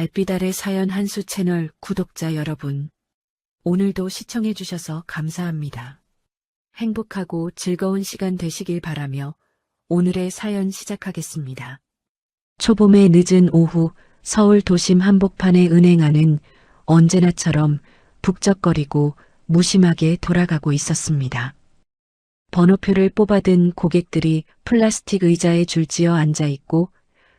달빛 아래 사연 한수 채널 구독자 여러분, 오늘도 시청해주셔서 감사합니다. 행복하고 즐거운 시간 되시길 바라며 오늘의 사연 시작하겠습니다. 초봄의 늦은 오후 서울 도심 한복판의 은행안은 언제나처럼 북적거리고 무심하게 돌아가고 있었습니다. 번호표를 뽑아든 고객들이 플라스틱 의자에 줄지어 앉아있고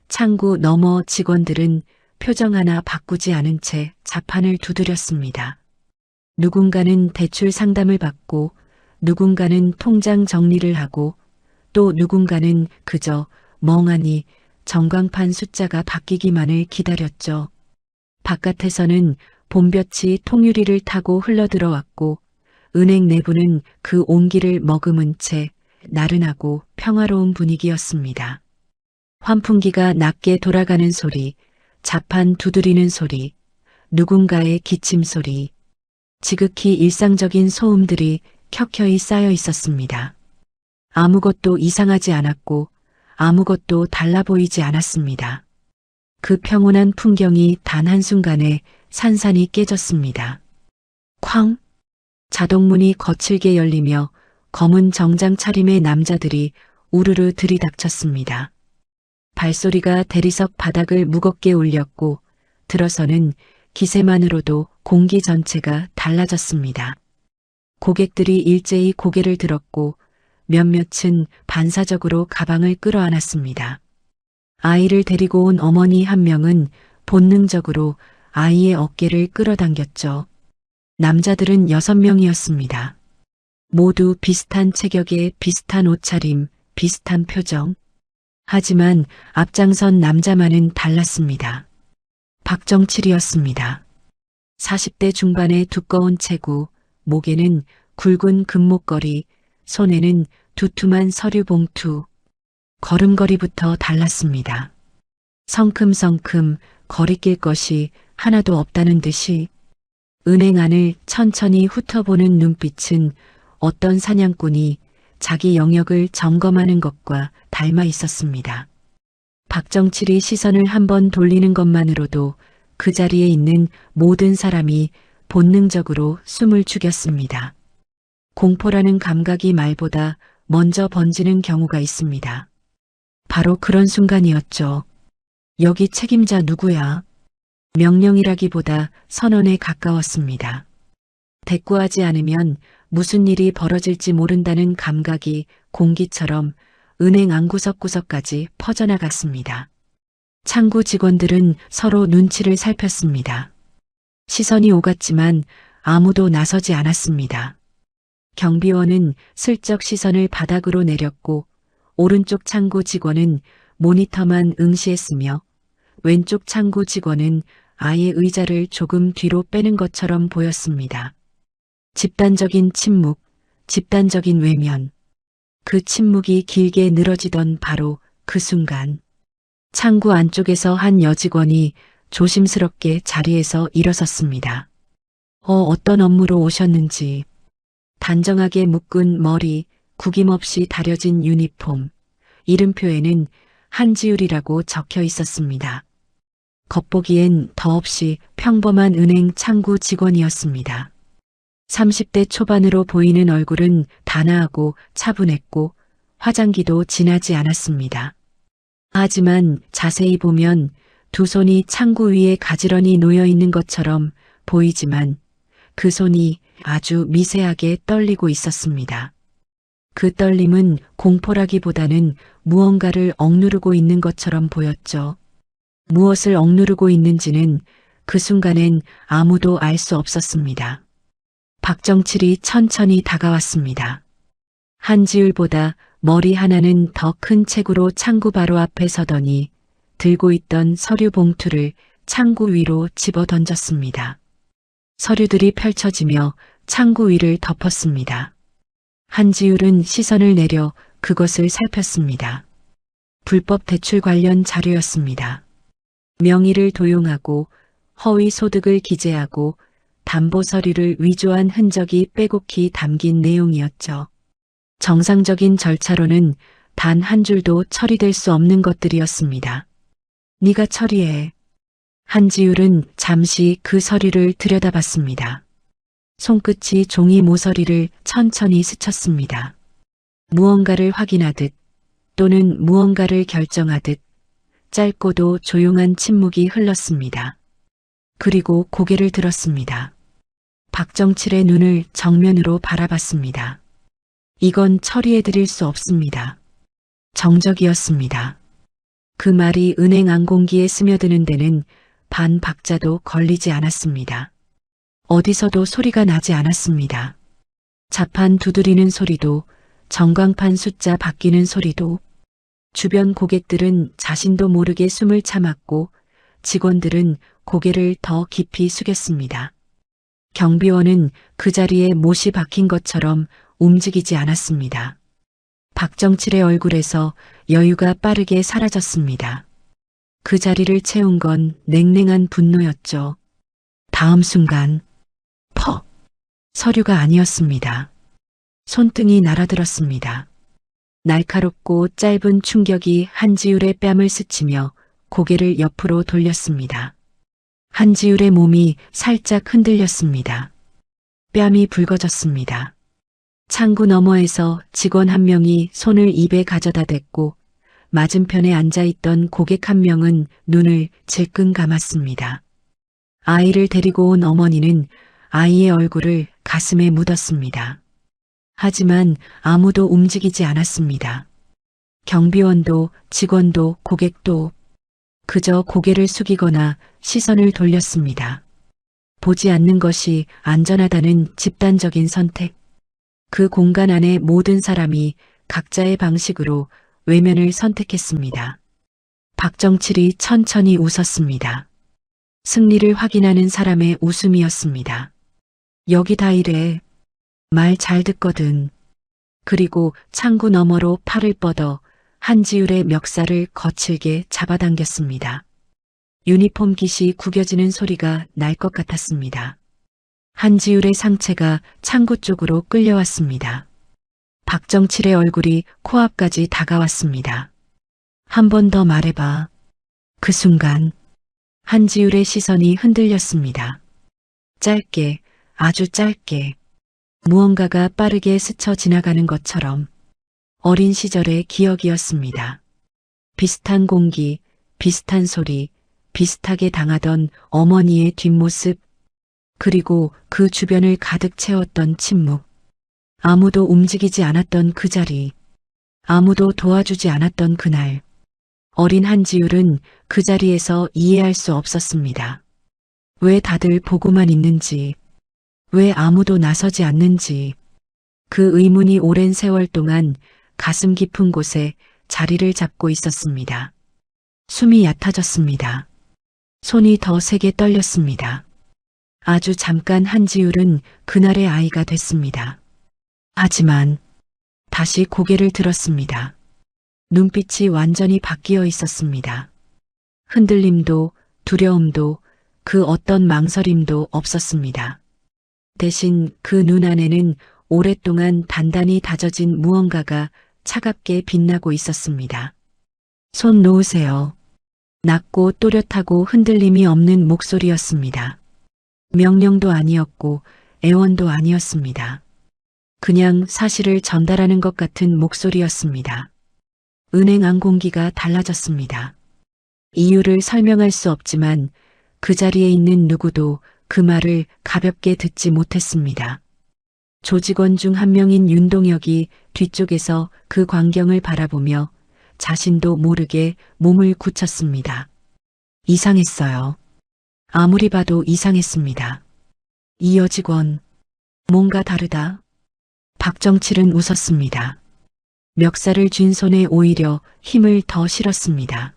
창구 너머 직원들은 표정 하나 바꾸지 않은 채 자판을 두드렸습니다. 누군가는 대출 상담을 받고 누군가는 통장 정리를 하고 또 누군가는 그저 멍하니 전광판 숫자가 바뀌기만을 기다렸죠. 바깥에서는 봄볕이 통유리를 타고 흘러들어왔고 은행 내부는 그 온기를 머금은 채 나른하고 평화로운 분위기였습니다. 환풍기가 낮게 돌아가는 소리, 자판 두드리는 소리, 누군가의 기침 소리, 지극히 일상적인 소음들이 켜켜이 쌓여 있었습니다. 아무것도 이상하지 않았고 아무것도 달라 보이지 않았습니다. 그 평온한 풍경이 단 한순간에 산산이 깨졌습니다. 쾅! 자동문이 거칠게 열리며 검은 정장 차림의 남자들이 우르르 들이닥쳤습니다. 발소리가 대리석 바닥을 무겁게 울렸고 들어서는 기세만으로도 공기 전체가 달라졌습니다. 고객들이 일제히 고개를 들었고 몇몇은 반사적으로 가방을 끌어안았습니다. 아이를 데리고 온 어머니 한 명은 본능적으로 아이의 어깨를 끌어당겼죠. 남자들은 6명이었습니다. 모두 비슷한 체격에 비슷한 옷차림, 비슷한 표정. 하지만 앞장선 남자만은 달랐습니다. 박정칠이었습니다. 40대 중반의 두꺼운 체구, 목에는 굵은 금목걸이, 손에는 두툼한 서류 봉투. 걸음걸이부터 달랐습니다. 성큼성큼 거리낄 것이 하나도 없다는 듯이 은행 안을 천천히 훑어보는 눈빛은 어떤 사냥꾼이 자기 영역을 점검하는 것과 닮아 있었습니다. 박정칠이 시선을 한번 돌리는 것만으로도 그 자리에 있는 모든 사람이 본능적으로 숨을 죽였습니다. 공포라는 감각이 말보다 먼저 번지는 경우가 있습니다. 바로 그런 순간이었죠. 여기 책임자 누구야? 명령이라기보다 선언에 가까웠습니다. 대꾸하지 않으면 무슨 일이 벌어질지 모른다는 감각이 공기처럼 은행 안 구석구석까지 퍼져나갔습니다. 창구 직원들은 서로 눈치를 살폈습니다. 시선이 오갔지만 아무도 나서지 않았습니다. 경비원은 슬쩍 시선을 바닥으로 내렸고 오른쪽 창구 직원은 모니터만 응시했으며 왼쪽 창구 직원은 아예 의자를 조금 뒤로 빼는 것처럼 보였습니다. 집단적인 침묵, 집단적인 외면. 그 침묵이 길게 늘어지던 바로 그 순간 창구 안쪽에서 한 여직원이 조심스럽게 자리에서 일어섰습니다. 어떤 업무로 오셨는지. 단정하게 묶은 머리, 구김없이 다려진 유니폼, 이름표에는 한지율이라고 적혀 있었습니다. 겉보기엔 더없이 평범한 은행 창구 직원이었습니다. 30대 초반으로 보이는 얼굴은 단아하고 차분했고 화장기도 진하지 않았습니다. 하지만 자세히 보면 두 손이 창구 위에 가지런히 놓여 있는 것처럼 보이지만 그 손이 아주 미세하게 떨리고 있었습니다. 그 떨림은 공포라기보다는 무언가를 억누르고 있는 것처럼 보였죠. 무엇을 억누르고 있는지는 그 순간엔 아무도 알 수 없었습니다. 박정칠이 천천히 다가왔습니다. 한지율보다 머리 하나는 더 큰 체구로 창구 바로 앞에 서더니 들고 있던 서류 봉투를 창구 위로 집어 던졌습니다. 서류들이 펼쳐지며 창구 위를 덮었습니다. 한지율은 시선을 내려 그것을 살폈습니다. 불법 대출 관련 자료였습니다. 명의를 도용하고 허위 소득을 기재하고 담보 서류를 위조한 흔적이 빼곡히 담긴 내용이었죠. 정상적인 절차로는 단 한 줄도 처리될 수 없는 것들이었습니다. 네가 처리해. 한지율은 잠시 그 서류를 들여다봤습니다. 손끝이 종이 모서리를 천천히 스쳤습니다. 무언가를 확인하듯 또는 무언가를 결정하듯 짧고도 조용한 침묵이 흘렀습니다. 그리고 고개를 들었습니다. 박정칠의 눈을 정면으로 바라봤습니다. 이건 처리해드릴 수 없습니다. 정적이었습니다. 그 말이 은행 앙공기에 스며드는 데는 반 박자도 걸리지 않았습니다. 어디서도 소리가 나지 않았습니다. 자판 두드리는 소리도, 전광판 숫자 바뀌는 소리도, 주변 고객들은 자신도 모르게 숨을 참았고 직원들은 고개를 더 깊이 숙였습니다. 경비원은 그 자리에 못이 박힌 것처럼 움직이지 않았습니다. 박정칠의 얼굴에서 여유가 빠르게 사라졌습니다. 그 자리를 채운 건 냉랭한 분노였죠. 다음 순간 퍽! 서류가 아니었습니다. 손등이 날아들었습니다. 날카롭고 짧은 충격이 한지율의 뺨을 스치며 고개를 옆으로 돌렸습니다. 한지율의 몸이 살짝 흔들렸습니다. 뺨이 붉어졌습니다. 창구 너머에서 직원 한 명이 손을 입에 가져다 댔고 맞은편에 앉아있던 고객 한 명은 눈을 질끈 감았습니다. 아이를 데리고 온 어머니는 아이의 얼굴을 가슴에 묻었습니다. 하지만 아무도 움직이지 않았습니다. 경비원도 직원도 고객도 그저 고개를 숙이거나 시선을 돌렸습니다. 보지 않는 것이 안전하다는 집단적인 선택. 그 공간 안의 모든 사람이 각자의 방식으로 외면을 선택했습니다. 박정칠이 천천히 웃었습니다. 승리를 확인하는 사람의 웃음이었습니다. 여기 다 이래. 말 잘 듣거든. 그리고 창구 너머로 팔을 뻗어 한지율의 멱살을 거칠게 잡아당겼습니다. 유니폼 깃이 구겨지는 소리가 날 것 같았습니다. 한지율의 상체가 창구 쪽으로 끌려왔습니다. 박정칠의 얼굴이 코앞까지 다가왔습니다. 한 번 더 말해봐. 그 순간 한지율의 시선이 흔들렸습니다. 짧게, 아주 짧게 무언가가 빠르게 스쳐 지나가는 것처럼 어린 시절의 기억이었습니다. 비슷한 공기, 비슷한 소리, 비슷하게 당하던 어머니의 뒷모습, 그리고 그 주변을 가득 채웠던 침묵. 아무도 움직이지 않았던 그 자리, 아무도 도와주지 않았던 그날. 어린 한지율은 그 자리에서 이해할 수 없었습니다. 왜 다들 보고만 있는지, 왜 아무도 나서지 않는지. 그 의문이 오랜 세월 동안 가슴 깊은 곳에 자리를 잡고 있었습니다. 숨이 얕아졌습니다. 손이 더 세게 떨렸습니다. 아주 잠깐 한지율은 그날의 아이가 됐습니다. 하지만 다시 고개를 들었습니다. 눈빛이 완전히 바뀌어 있었습니다. 흔들림도 두려움도 그 어떤 망설임도 없었습니다. 대신 그 눈 안에는 오랫동안 단단히 다져진 무언가가 차갑게 빛나고 있었습니다. 손 놓으세요. 낮고 또렷하고 흔들림이 없는 목소리였습니다. 명령도 아니었고 애원도 아니었습니다. 그냥 사실을 전달하는 것 같은 목소리였습니다. 은행 앙공기가 달라졌습니다. 이유를 설명할 수 없지만 그 자리에 있는 누구도 그 말을 가볍게 듣지 못했습니다. 조직원 중 한 명인 윤동혁이 뒤쪽에서 그 광경을 바라보며 자신도 모르게 몸을 굳혔습니다. 이상했어요. 아무리 봐도 이상했습니다. 이 여직원, 뭔가 다르다. 박정칠은 웃었습니다. 멱살을 쥔 손에 오히려 힘을 더 실었습니다.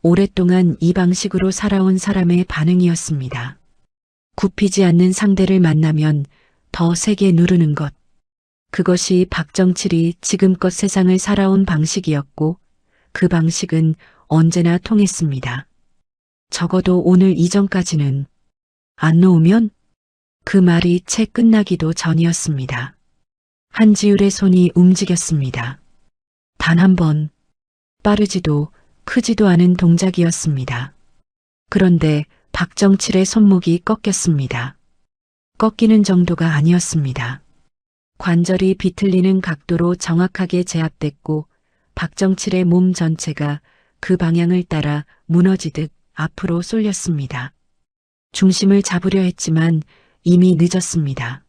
오랫동안 이 방식으로 살아온 사람의 반응이었습니다. 굽히지 않는 상대를 만나면 더 세게 누르는 것. 그것이 박정칠이 지금껏 세상을 살아온 방식이었고 그 방식은 언제나 통했습니다. 적어도 오늘 이전까지는. 안 놓으면? 그 말이 채 끝나기도 전이었습니다. 한지율의 손이 움직였습니다. 단 한 번, 빠르지도 크지도 않은 동작이었습니다. 그런데 박정칠의 손목이 꺾였습니다. 꺾이는 정도가 아니었습니다. 관절이 비틀리는 각도로 정확하게 제압됐고 박정칠의 몸 전체가 그 방향을 따라 무너지듯 앞으로 쏠렸습니다. 중심을 잡으려 했지만 이미 늦었습니다.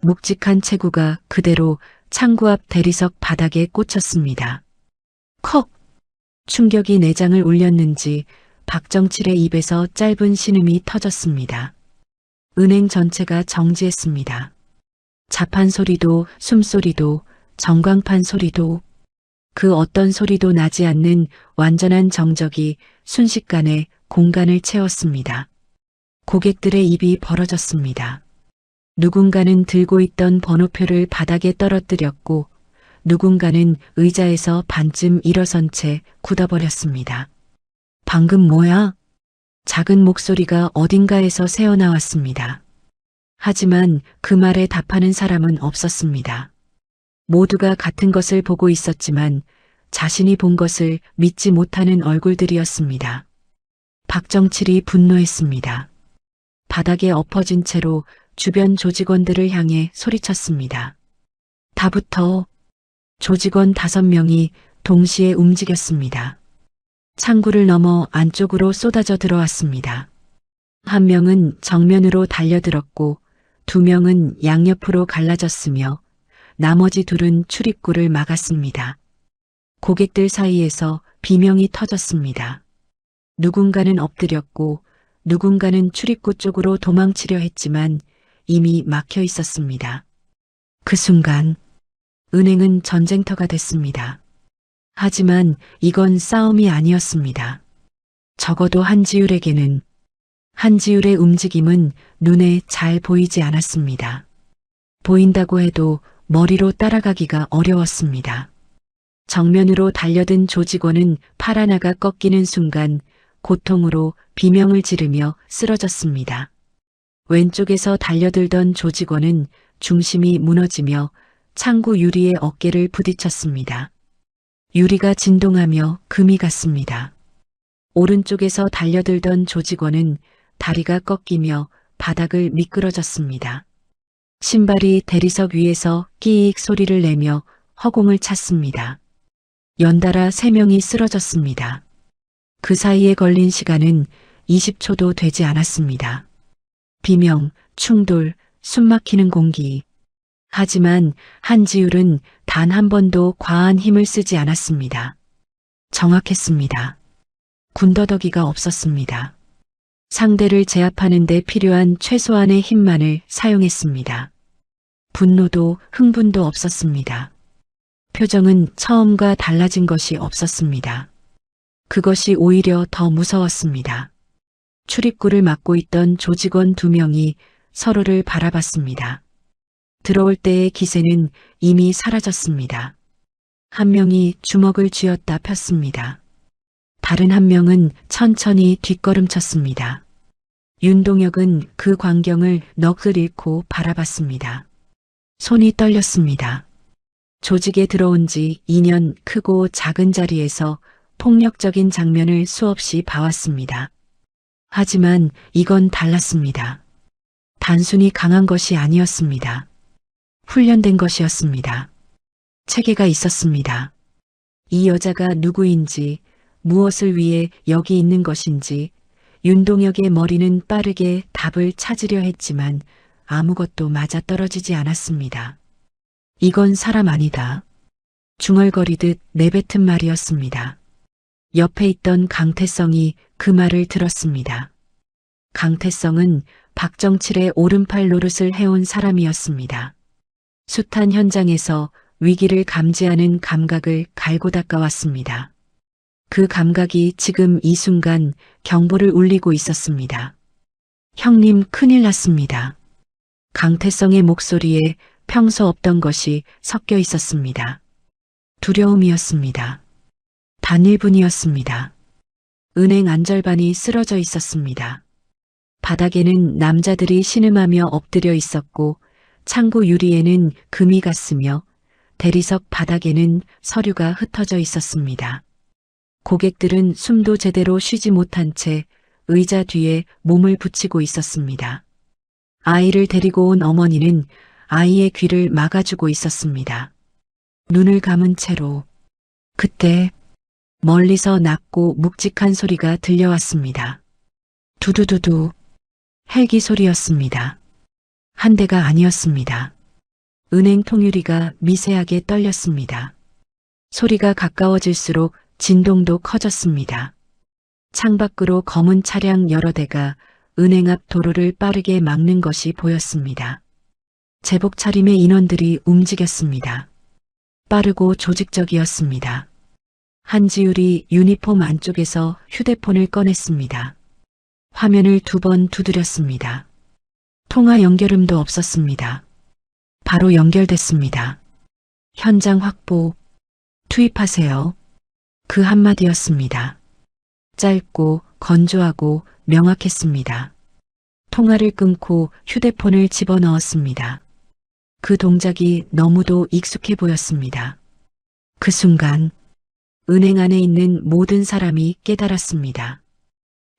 묵직한 체구가 그대로 창구 앞 대리석 바닥에 꽂혔습니다. 컥! 충격이 내장을 울렸는지 박정칠의 입에서 짧은 신음이 터졌습니다. 은행 전체가 정지했습니다. 자판 소리도 숨소리도 전광판 소리도 그 어떤 소리도 나지 않는 완전한 정적이 순식간에 공간을 채웠습니다. 고객들의 입이 벌어졌습니다. 누군가는 들고 있던 번호표를 바닥에 떨어뜨렸고 누군가는 의자에서 반쯤 일어선 채 굳어버렸습니다. 방금 뭐야? 작은 목소리가 어딘가에서 새어나왔습니다. 하지만 그 말에 답하는 사람은 없었습니다. 모두가 같은 것을 보고 있었지만 자신이 본 것을 믿지 못하는 얼굴들이었습니다. 박정칠이 분노했습니다. 바닥에 엎어진 채로 주변 조직원들을 향해 소리쳤습니다. 다 붙어. 조직원 5명이 동시에 움직였습니다. 창구를 넘어 안쪽으로 쏟아져 들어왔습니다. 한 명은 정면으로 달려들었고 2명은 양옆으로 갈라졌으며 나머지 2은 출입구를 막았습니다. 고객들 사이에서 비명이 터졌습니다. 누군가는 엎드렸고 누군가는 출입구 쪽으로 도망치려 했지만 이미 막혀 있었습니다. 그 순간 은행은 전쟁터가 됐습니다. 하지만 이건 싸움이 아니었습니다. 적어도 한지율에게는 한지율의 움직임은 눈에 잘 보이지 않았습니다. 보인다고 해도 머리로 따라가기가 어려웠습니다. 정면으로 달려든 조직원은 팔 하나가 꺾이는 순간 고통으로 비명을 지르며 쓰러졌습니다. 왼쪽에서 달려들던 조직원은 중심이 무너지며 창구 유리에 어깨를 부딪혔습니다. 유리가 진동하며 금이 갔습니다. 오른쪽에서 달려들던 조직원은 다리가 꺾이며 바닥을 미끄러졌습니다. 신발이 대리석 위에서 끼익 소리를 내며 허공을 찼습니다. 연달아 3명이 쓰러졌습니다. 그 사이에 걸린 시간은 20초도 되지 않았습니다. 비명, 충돌, 숨막히는 공기. 하지만 한지율은 단 한 번도 과한 힘을 쓰지 않았습니다. 정확했습니다. 군더더기가 없었습니다. 상대를 제압하는 데 필요한 최소한의 힘만을 사용했습니다. 분노도 흥분도 없었습니다. 표정은 처음과 달라진 것이 없었습니다. 그것이 오히려 더 무서웠습니다. 출입구를 막고 있던 조직원 2명이 서로를 바라봤습니다. 들어올 때의 기세는 이미 사라졌습니다. 한 명이 주먹을 쥐었다 폈습니다. 다른 한 명은 천천히 뒷걸음쳤습니다. 윤동혁은 그 광경을 넋을 잃고 바라봤습니다. 손이 떨렸습니다. 조직에 들어온 지 2년 크고 작은 자리에서 폭력적인 장면을 수없이 봐왔습니다. 하지만 이건 달랐습니다. 단순히 강한 것이 아니었습니다. 훈련된 것이었습니다. 체계가 있었습니다. 이 여자가 누구인지, 무엇을 위해 여기 있는 것인지 윤동혁의 머리는 빠르게 답을 찾으려 했지만 아무것도 맞아떨어지지 않았습니다. 이건 사람 아니다. 중얼거리듯 내뱉은 말이었습니다. 옆에 있던 강태성이 그 말을 들었습니다. 강태성은 박정칠의 오른팔 노릇을 해온 사람이었습니다. 숱한 현장에서 위기를 감지하는 감각을 갈고 닦아왔습니다. 그 감각이 지금 이 순간 경보를 울리고 있었습니다. 형님, 큰일 났습니다. 강태성의 목소리에 평소 없던 것이 섞여 있었습니다. 두려움이었습니다. 단 1분이었습니다. 은행 안절반이 쓰러져 있었습니다. 바닥에는 남자들이 신음하며 엎드려 있었고 창고 유리에는 금이 갔으며 대리석 바닥에는 서류가 흩어져 있었습니다. 고객들은 숨도 제대로 쉬지 못한 채 의자 뒤에 몸을 붙이고 있었습니다. 아이를 데리고 온 어머니는 아이의 귀를 막아주고 있었습니다. 눈을 감은 채로 그때 멀리서 낮고 묵직한 소리가 들려왔습니다. 두두두두 헬기 소리였습니다. 한 대가 아니었습니다. 은행 통유리가 미세하게 떨렸습니다. 소리가 가까워질수록 진동도 커졌습니다. 창밖으로 검은 차량 여러 대가 은행 앞 도로를 빠르게 막는 것이 보였습니다. 제복 차림의 인원들이 움직였습니다. 빠르고 조직적이었습니다. 한지율이 유니폼 안쪽에서 휴대폰을 꺼냈습니다. 화면을 2번 두드렸습니다. 통화 연결음도 없었습니다. 바로 연결됐습니다. 현장 확보, 투입하세요. 그 한마디였습니다. 짧고 건조하고 명확했습니다. 통화를 끊고 휴대폰을 집어넣었습니다. 그 동작이 너무도 익숙해 보였습니다. 그 순간 은행 안에 있는 모든 사람이 깨달았습니다.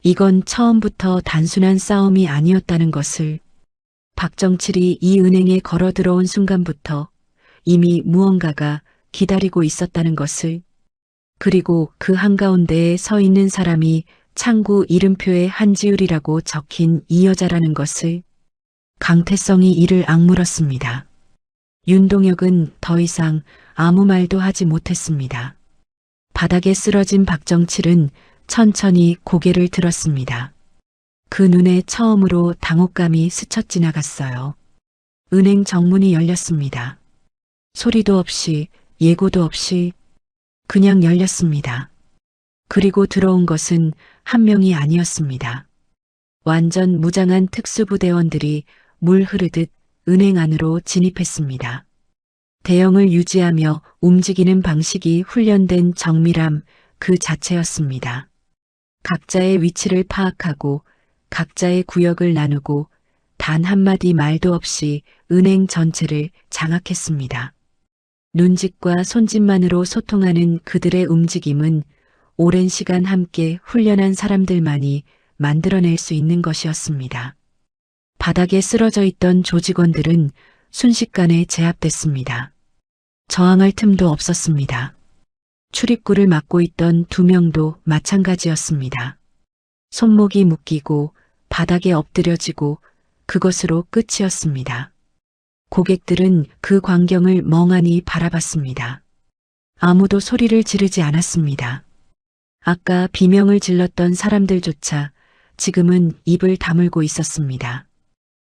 이건 처음부터 단순한 싸움이 아니었다는 것을, 박정칠이 이 은행에 걸어 들어온 순간부터 이미 무언가가 기다리고 있었다는 것을, 그리고 그 한가운데에 서 있는 사람이 창구 이름표에 한지율이라고 적힌 이 여자라는 것을. 강태성이 이를 악물었습니다. 윤동혁은 더 이상 아무 말도 하지 못했습니다. 바닥에 쓰러진 박정칠은 천천히 고개를 들었습니다. 그 눈에 처음으로 당혹감이 스쳐 지나갔어요. 은행 정문이 열렸습니다. 소리도 없이, 예고도 없이 그냥 열렸습니다. 그리고 들어온 것은 한 명이 아니었습니다. 완전 무장한 특수부대원들이 물 흐르듯 은행 안으로 진입했습니다. 대형을 유지하며 움직이는 방식이 훈련된 정밀함 그 자체였습니다. 각자의 위치를 파악하고 각자의 구역을 나누고 단 한마디 말도 없이 은행 전체를 장악했습니다. 눈짓과 손짓만으로 소통하는 그들의 움직임은 오랜 시간 함께 훈련한 사람들만이 만들어낼 수 있는 것이었습니다. 바닥에 쓰러져 있던 조직원들은 순식간에 제압됐습니다. 저항할 틈도 없었습니다. 출입구를 막고 있던 2명도 마찬가지였습니다. 손목이 묶이고 바닥에 엎드려지고 그것으로 끝이었습니다. 고객들은 그 광경을 멍하니 바라봤습니다. 아무도 소리를 지르지 않았습니다. 아까 비명을 질렀던 사람들조차 지금은 입을 다물고 있었습니다.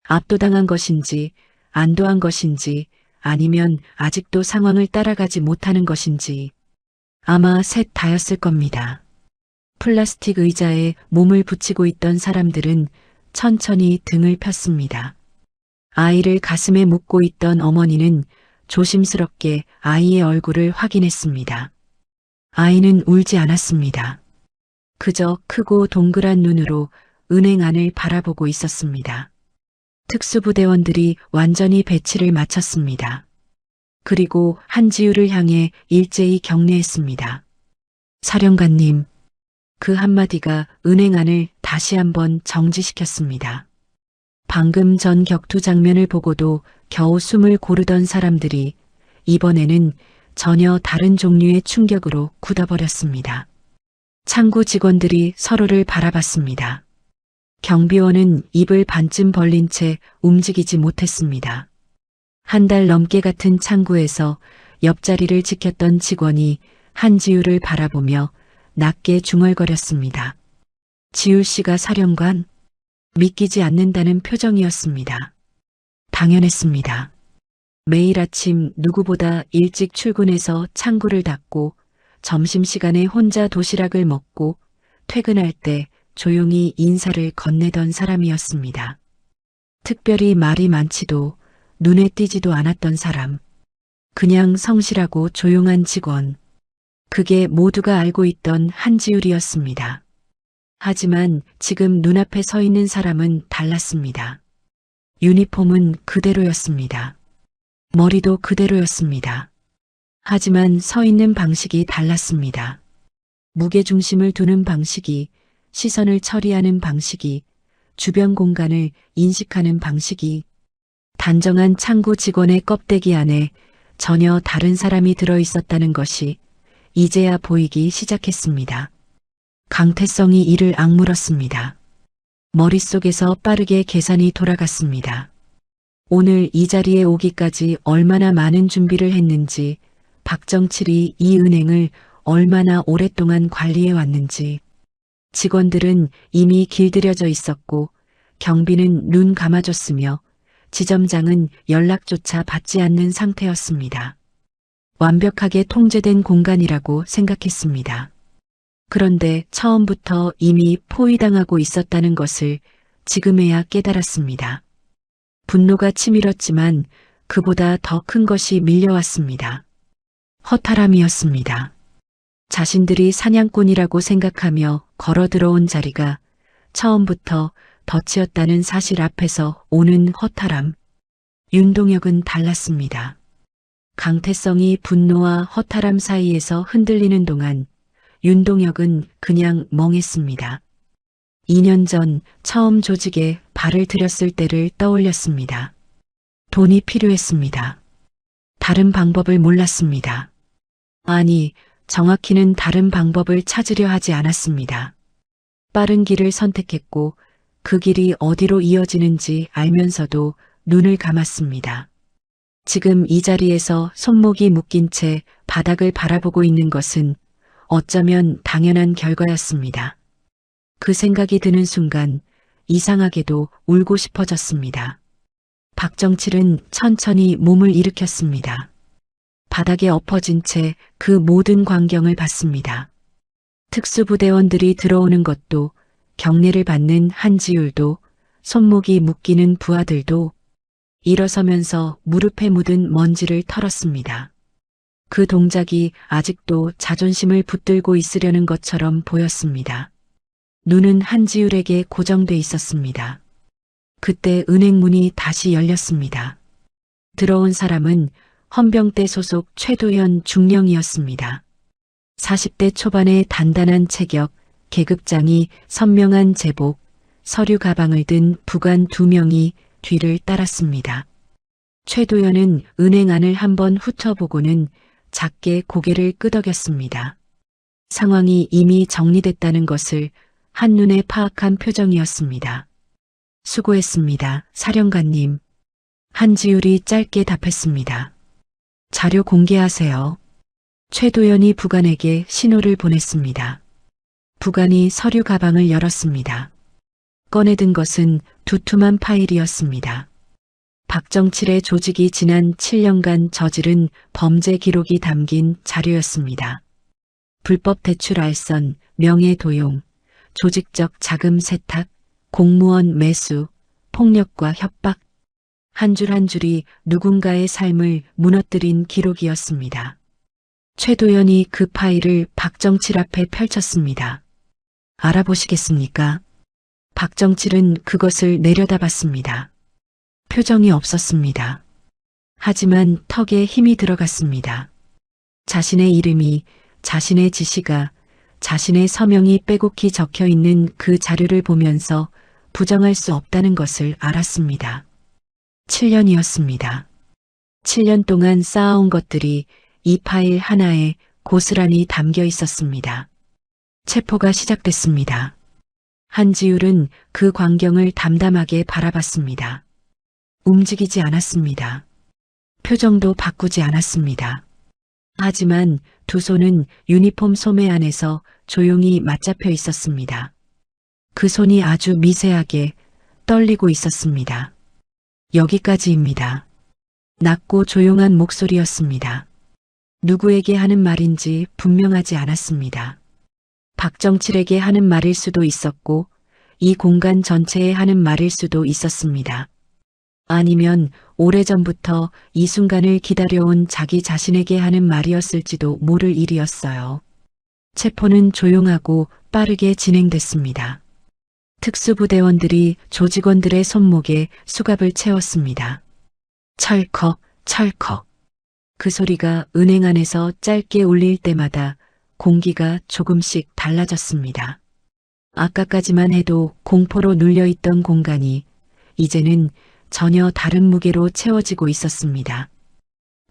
압도당한 것인지 안도한 것인지 아니면 아직도 상황을 따라가지 못하는 것인지 아마 셋 다였을 겁니다. 플라스틱 의자에 몸을 붙이고 있던 사람들은 천천히 등을 폈습니다. 아이를 가슴에 묻고 있던 어머니는 조심스럽게 아이의 얼굴을 확인했습니다. 아이는 울지 않았습니다. 그저 크고 동그란 눈으로 은행 안을 바라보고 있었습니다. 특수부대원들이 완전히 배치를 마쳤습니다. 그리고 한지우를 향해 일제히 경례했습니다. 사령관님, 그 한마디가 은행 안을 다시 한번 정지시켰습니다. 방금 전 격투 장면을 보고도 겨우 숨을 고르던 사람들이 이번에는 전혀 다른 종류의 충격으로 굳어버렸습니다. 창구 직원들이 서로를 바라봤습니다. 경비원은 입을 반쯤 벌린 채 움직이지 못했습니다. 한 달 넘게 같은 창구에서 옆자리를 지켰던 직원이 한지우를 바라보며 낮게 중얼거렸습니다. 지우 씨가 사령관? 믿기지 않는다는 표정이었습니다. 당연했습니다. 매일 아침 누구보다 일찍 출근해서 창구를 닫고 점심시간에 혼자 도시락을 먹고 퇴근할 때 조용히 인사를 건네던 사람이었습니다. 특별히 말이 많지도 눈에 띄지도 않았던 사람. 그냥 성실하고 조용한 직원. 그게 모두가 알고 있던 한지율이었습니다. 하지만 지금 눈앞에 서 있는 사람은 달랐습니다. 유니폼은 그대로였습니다. 머리도 그대로였습니다. 하지만 서 있는 방식이 달랐습니다. 무게중심을 두는 방식이, 시선을 처리하는 방식이, 주변 공간을 인식하는 방식이, 단정한 창구 직원의 껍데기 안에 전혀 다른 사람이 들어 있었다는 것이 이제야 보이기 시작했습니다. 강태성이 이를 악물었습니다. 머릿속에서 빠르게 계산이 돌아갔습니다. 오늘 이 자리에 오기까지 얼마나 많은 준비를 했는지, 박정칠이 이 은행을 얼마나 오랫동안 관리해 왔는지. 직원들은 이미 길들여져 있었고 경비는 눈 감아줬으며 지점장은 연락조차 받지 않는 상태였습니다. 완벽하게 통제된 공간이라고 생각했습니다. 그런데 처음부터 이미 포위당하고 있었다는 것을 지금에야 깨달았습니다. 분노가 치밀었지만 그보다 더 큰 것이 밀려왔습니다. 허탈함이었습니다. 자신들이 사냥꾼이라고 생각하며 걸어 들어온 자리가 처음부터 덫이었다는 사실 앞에서 오는 허탈함. 윤동혁은 달랐습니다. 강태성이 분노와 허탈함 사이에서 흔들리는 동안 윤동혁은 그냥 멍했습니다. 2년 전 처음 조직에 발을 들였을 때를 떠올렸습니다. 돈이 필요했습니다. 다른 방법을 몰랐습니다. 아니, 정확히는 다른 방법을 찾으려 하지 않았습니다. 빠른 길을 선택했고 그 길이 어디로 이어지는지 알면서도 눈을 감았습니다. 지금 이 자리에서 손목이 묶인 채 바닥을 바라보고 있는 것은 어쩌면 당연한 결과였습니다. 그 생각이 드는 순간 이상하게도 울고 싶어졌습니다. 박정칠은 천천히 몸을 일으켰습니다. 바닥에 엎어진 채 그 모든 광경을 봤습니다. 특수부대원들이 들어오는 것도, 경례를 받는 한지율도, 손목이 묶이는 부하들도 일어서면서 무릎에 묻은 먼지를 털었습니다. 그 동작이 아직도 자존심을 붙들고 있으려는 것처럼 보였습니다. 눈은 한지율에게 고정돼 있었습니다. 그때 은행 문이 다시 열렸습니다. 들어온 사람은 헌병대 소속 최도현 중령이었습니다. 40대 초반의 단단한 체격, 계급장이 선명한 제복, 서류 가방을 든 부관 2명이 뒤를 따랐습니다. 최도현은 은행 안을 한번 훑어보고는 작게 고개를 끄덕였습니다. 상황이 이미 정리됐다는 것을 한눈에 파악한 표정이었습니다. 수고했습니다, 사령관님. 한지율이 짧게 답했습니다. 자료 공개하세요. 최도연이 부관에게 신호를 보냈습니다. 부관이 서류 가방을 열었습니다. 꺼내든 것은 두툼한 파일이었습니다. 박정칠의 조직이 지난 7년간 저지른 범죄 기록이 담긴 자료였습니다. 불법 대출 알선, 명예 도용, 조직적 자금 세탁, 공무원 매수, 폭력과 협박. 한 줄 한 줄이 누군가의 삶을 무너뜨린 기록이었습니다. 최도연이 그 파일을 박정칠 앞에 펼쳤습니다. 알아보시겠습니까? 박정칠은 그것을 내려다봤습니다. 표정이 없었습니다. 하지만 턱에 힘이 들어갔습니다. 자신의 이름이, 자신의 지시가, 자신의 서명이 빼곡히 적혀 있는 그 자료를 보면서 부정할 수 없다는 것을 알았습니다. 7년이었습니다. 7년 동안 쌓아온 것들이 이 파일 하나에 고스란히 담겨 있었습니다. 체포가 시작됐습니다. 한지율은 그 광경을 담담하게 바라봤습니다. 움직이지 않았습니다. 표정도 바꾸지 않았습니다. 하지만 두 손은 유니폼 소매 안에서 조용히 맞잡혀 있었습니다. 그 손이 아주 미세하게 떨리고 있었습니다. 여기까지입니다. 낮고 조용한 목소리였습니다. 누구에게 하는 말인지 분명하지 않았습니다. 박정칠에게 하는 말일 수도 있었고 이 공간 전체에 하는 말일 수도 있었습니다. 아니면 오래전부터 이 순간을 기다려온 자기 자신에게 하는 말이었을지도 모를 일이었어요. 체포는 조용하고 빠르게 진행됐습니다. 특수부대원들이 조직원들의 손목에 수갑을 채웠습니다. 철컥, 철컥. 그 소리가 은행 안에서 짧게 울릴 때마다 공기가 조금씩 달라졌습니다. 아까까지만 해도 공포로 눌려있던 공간이 이제는 전혀 다른 무게로 채워지고 있었습니다.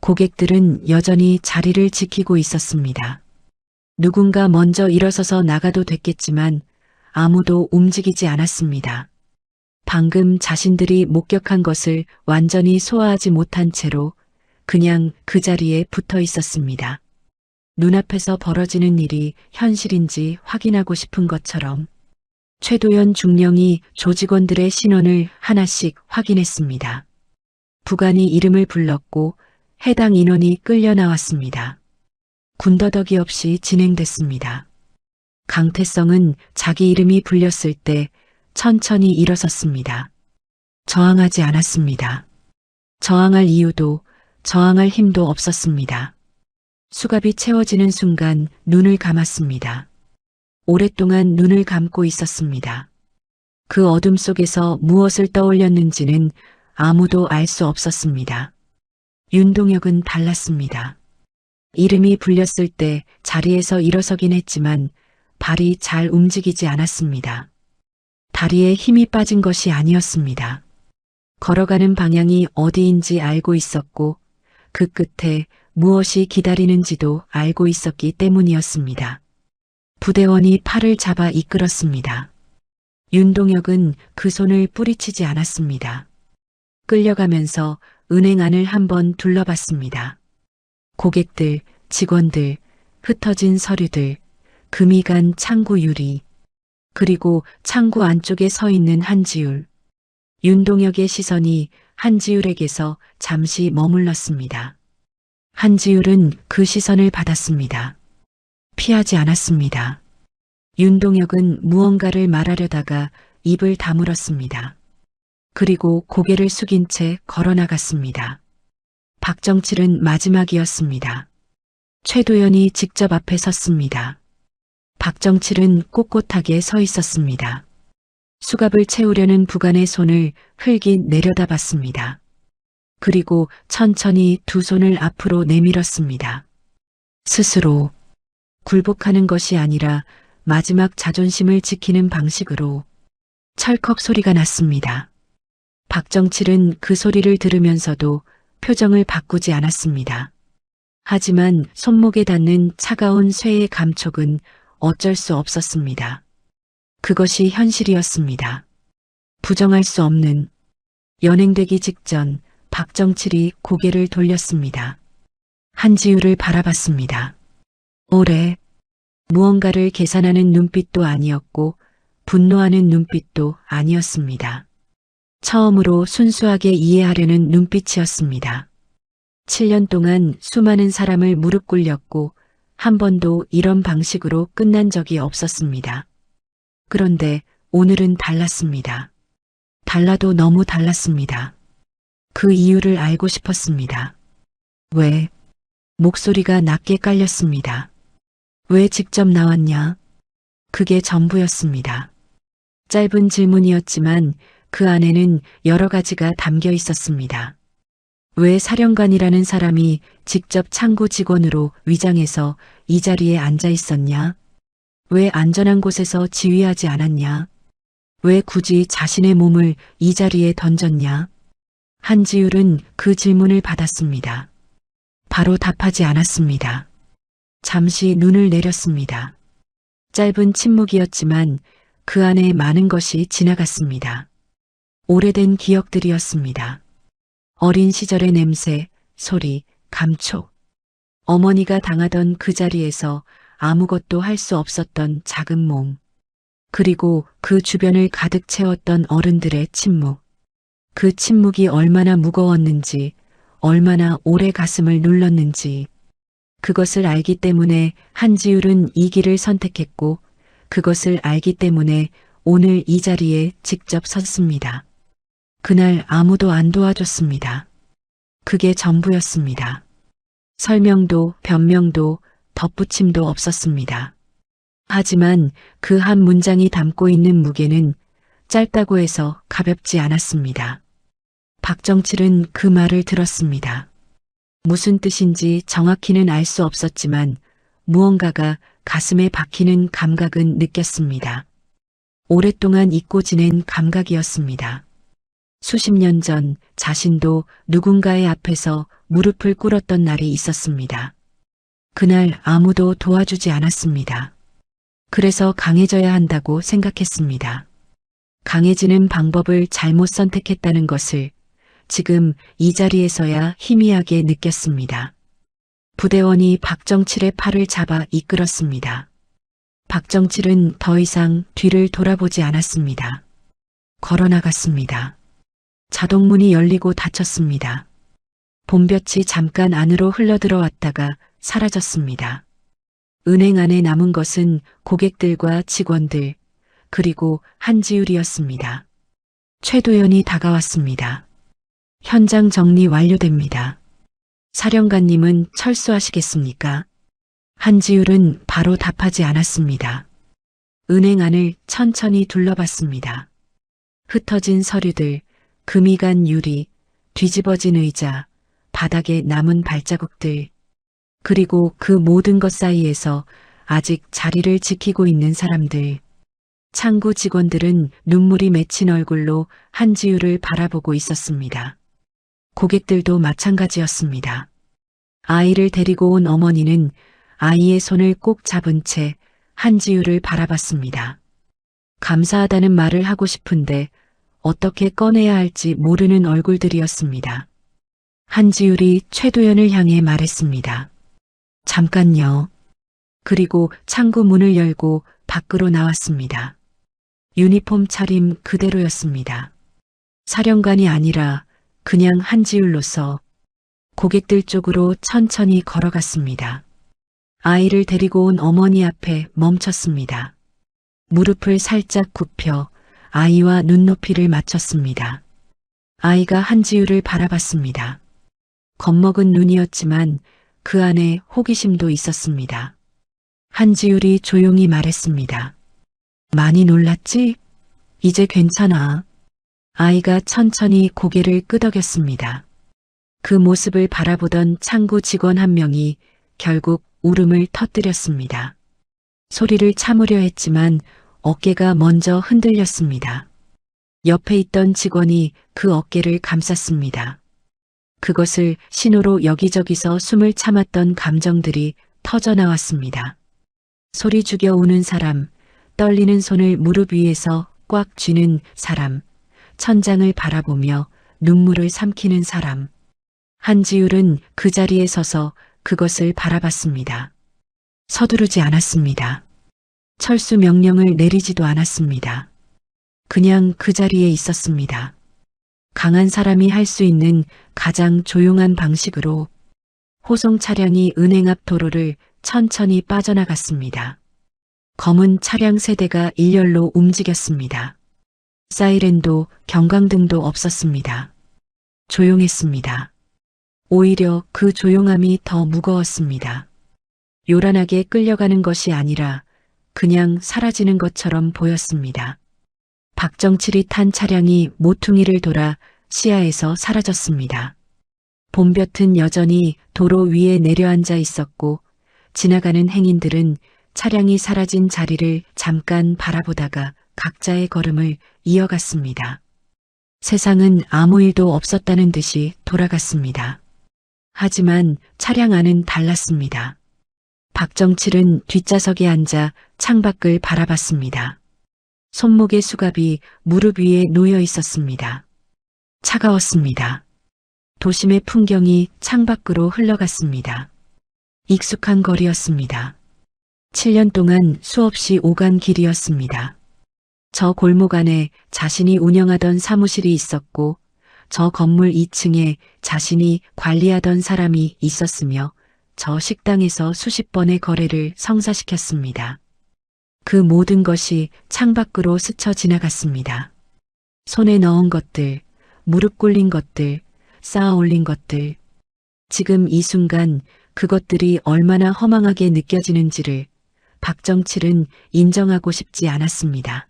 고객들은 여전히 자리를 지키고 있었습니다. 누군가 먼저 일어서서 나가도 됐겠지만 아무도 움직이지 않았습니다. 방금 자신들이 목격한 것을 완전히 소화하지 못한 채로 그냥 그 자리에 붙어 있었습니다. 눈앞에서 벌어지는 일이 현실인지 확인하고 싶은 것처럼 최도연 중령이 조직원들의 신원을 하나씩 확인했습니다. 부관이 이름을 불렀고 해당 인원이 끌려 나왔습니다. 군더더기 없이 진행됐습니다. 강태성은 자기 이름이 불렸을 때 천천히 일어섰습니다. 저항하지 않았습니다. 저항할 이유도 저항할 힘도 없었습니다. 수갑이 채워지는 순간 눈을 감았습니다. 오랫동안 눈을 감고 있었습니다. 그 어둠 속에서 무엇을 떠올렸는지는 아무도 알 수 없었습니다. 윤동혁은 달랐습니다. 이름이 불렸을 때 자리에서 일어서긴 했지만 발이 잘 움직이지 않았습니다. 다리에 힘이 빠진 것이 아니었습니다. 걸어가는 방향이 어디인지 알고 있었고 그 끝에 무엇이 기다리는지도 알고 있었기 때문이었습니다. 부대원이 팔을 잡아 이끌었습니다. 윤동혁은 그 손을 뿌리치지 않았습니다. 끌려가면서 은행 안을 한번 둘러봤습니다. 고객들, 직원들, 흩어진 서류들, 금이 간 창구 유리, 그리고 창구 안쪽에 서 있는 한지율. 윤동혁의 시선이 한지율에게서 잠시 머물렀습니다. 한지율은 그 시선을 받았습니다. 피하지 않았습니다. 윤동혁은 무언가를 말하려다가 입을 다물었습니다. 그리고 고개를 숙인 채 걸어나갔습니다. 박정칠은 마지막이었습니다. 최도연이 직접 앞에 섰습니다. 박정칠은 꼿꼿하게 서 있었습니다. 수갑을 채우려는 부관의 손을 흘긴 내려다봤습니다. 그리고 천천히 두 손을 앞으로 내밀었습니다. 스스로 굴복하는 것이 아니라 마지막 자존심을 지키는 방식으로 철컥 소리가 났습니다. 박정칠은 그 소리를 들으면서도 표정을 바꾸지 않았습니다. 하지만 손목에 닿는 차가운 쇠의 감촉은 어쩔 수 없었습니다. 그것이 현실이었습니다. 부정할 수 없는. 연행되기 직전 박정칠이 고개를 돌렸습니다. 한지율을 바라봤습니다. 오래 무언가를 계산하는 눈빛도 아니었고 분노하는 눈빛도 아니었습니다. 처음으로 순수하게 이해하려는 눈빛이었습니다. 7년 동안 수많은 사람을 무릎 꿇렸고 한 번도 이런 방식으로 끝난 적이 없었습니다. 그런데 오늘은 달랐습니다. 달라도 너무 달랐습니다. 그 이유를 알고 싶었습니다. 왜? 목소리가 낮게 깔렸습니다. 왜 직접 나왔냐? 그게 전부였습니다. 짧은 질문이었지만 그 안에는 여러 가지가 담겨 있었습니다. 왜 사령관이라는 사람이 직접 창구 직원으로 위장해서 이 자리에 앉아 있었냐? 왜 안전한 곳에서 지휘하지 않았냐? 왜 굳이 자신의 몸을 이 자리에 던졌냐? 한지율은 그 질문을 받았습니다. 바로 답하지 않았습니다. 잠시 눈을 내렸습니다. 짧은 침묵이었지만 그 안에 많은 것이 지나갔습니다. 오래된 기억들이었습니다. 어린 시절의 냄새, 소리, 감촉. 어머니가 당하던 그 자리에서 아무것도 할 수 없었던 작은 몸. 그리고 그 주변을 가득 채웠던 어른들의 침묵. 그 침묵이 얼마나 무거웠는지, 얼마나 오래 가슴을 눌렀는지. 그것을 알기 때문에 한지율은 이 길을 선택했고 그것을 알기 때문에 오늘 이 자리에 직접 섰습니다. 그날 아무도 안 도와줬습니다. 그게 전부였습니다. 설명도 변명도 덧붙임도 없었습니다. 하지만 그 한 문장이 담고 있는 무게는 짧다고 해서 가볍지 않았습니다. 박정칠은 그 말을 들었습니다. 무슨 뜻인지 정확히는 알 수 없었지만 무언가가 가슴에 박히는 감각은 느꼈습니다. 오랫동안 잊고 지낸 감각이었습니다. 수십 년 전 자신도 누군가의 앞에서 무릎을 꿇었던 날이 있었습니다. 그날 아무도 도와주지 않았습니다. 그래서 강해져야 한다고 생각했습니다. 강해지는 방법을 잘못 선택했다는 것을 지금 이 자리에서야 희미하게 느꼈습니다. 부대원이 박정칠의 팔을 잡아 이끌었습니다. 박정칠은 더 이상 뒤를 돌아보지 않았습니다. 걸어나갔습니다. 자동문이 열리고 닫혔습니다. 봄볕이 잠깐 안으로 흘러들어왔다가 사라졌습니다. 은행 안에 남은 것은 고객들과 직원들, 그리고 한지율이었습니다. 최도연이 다가왔습니다. 현장 정리 완료됩니다. 사령관님은 철수하시겠습니까? 한지율은 바로 답하지 않았습니다. 은행 안을 천천히 둘러봤습니다. 흩어진 서류들, 금이 간 유리, 뒤집어진 의자, 바닥에 남은 발자국들, 그리고 그 모든 것 사이에서 아직 자리를 지키고 있는 사람들. 창구 직원들은 눈물이 맺힌 얼굴로 한지율을 바라보고 있었습니다. 고객들도 마찬가지였습니다. 아이를 데리고 온 어머니는 아이의 손을 꼭 잡은 채 한지율을 바라봤습니다. 감사하다는 말을 하고 싶은데 어떻게 꺼내야 할지 모르는 얼굴들이었습니다. 한지율이 최도연을 향해 말했습니다. 잠깐요. 그리고 창구 문을 열고 밖으로 나왔습니다. 유니폼 차림 그대로였습니다. 사령관이 아니라 그냥 한지율로서 고객들 쪽으로 천천히 걸어갔습니다. 아이를 데리고 온 어머니 앞에 멈췄습니다. 무릎을 살짝 굽혀 아이와 눈높이를 맞췄습니다. 아이가 한지율을 바라봤습니다. 겁먹은 눈이었지만 그 안에 호기심도 있었습니다. 한지율이 조용히 말했습니다. 많이 놀랐지? 이제 괜찮아. 아이가 천천히 고개를 끄덕였습니다. 그 모습을 바라보던 창구 직원 한 명이 결국 울음을 터뜨렸습니다. 소리를 참으려 했지만 어깨가 먼저 흔들렸습니다. 옆에 있던 직원이 그 어깨를 감쌌습니다. 그것을 신호로 여기저기서 숨을 참았던 감정들이 터져나왔습니다. 소리 죽여 우는 사람, 떨리는 손을 무릎 위에서 꽉 쥐는 사람, 천장을 바라보며 눈물을 삼키는 사람. 한지율은 그 자리에 서서 그것을 바라봤습니다. 서두르지 않았습니다. 철수 명령을 내리지도 않았습니다. 그냥 그 자리에 있었습니다. 강한 사람이 할 수 있는 가장 조용한 방식으로 호송 차량이 은행 앞 도로를 천천히 빠져나갔습니다. 검은 차량 세대가 일렬로 움직였습니다. 사이렌도 경광등도 없었습니다. 조용했습니다. 오히려 그 조용함이 더 무거웠습니다. 요란하게 끌려가는 것이 아니라 그냥 사라지는 것처럼 보였습니다. 박정칠이 탄 차량이 모퉁이를 돌아 시야에서 사라졌습니다. 봄볕은 여전히 도로 위에 내려앉아 있었고 지나가는 행인들은 차량이 사라진 자리를 잠깐 바라보다가 각자의 걸음을 이어갔습니다. 세상은 아무 일도 없었다는 듯이 돌아갔습니다. 하지만 차량 안은 달랐습니다. 박정칠은 뒷좌석에 앉아 창밖을 바라봤습니다. 손목의 수갑이 무릎 위에 놓여 있었습니다. 차가웠습니다. 도심의 풍경이 창밖으로 흘러갔습니다. 익숙한 거리였습니다. 7년 동안 수없이 오간 길이었습니다. 저 골목 안에 자신이 운영하던 사무실이 있었고 저 건물 2층에 자신이 관리하던 사람이 있었으며 저 식당에서 수십 번의 거래를 성사시켰습니다. 그 모든 것이 창밖으로 스쳐 지나갔습니다. 손에 넣은 것들, 무릎 꿇린 것들, 쌓아 올린 것들. 지금 이 순간 그것들이 얼마나 허망하게 느껴지는지를 박정칠은 인정하고 싶지 않았습니다.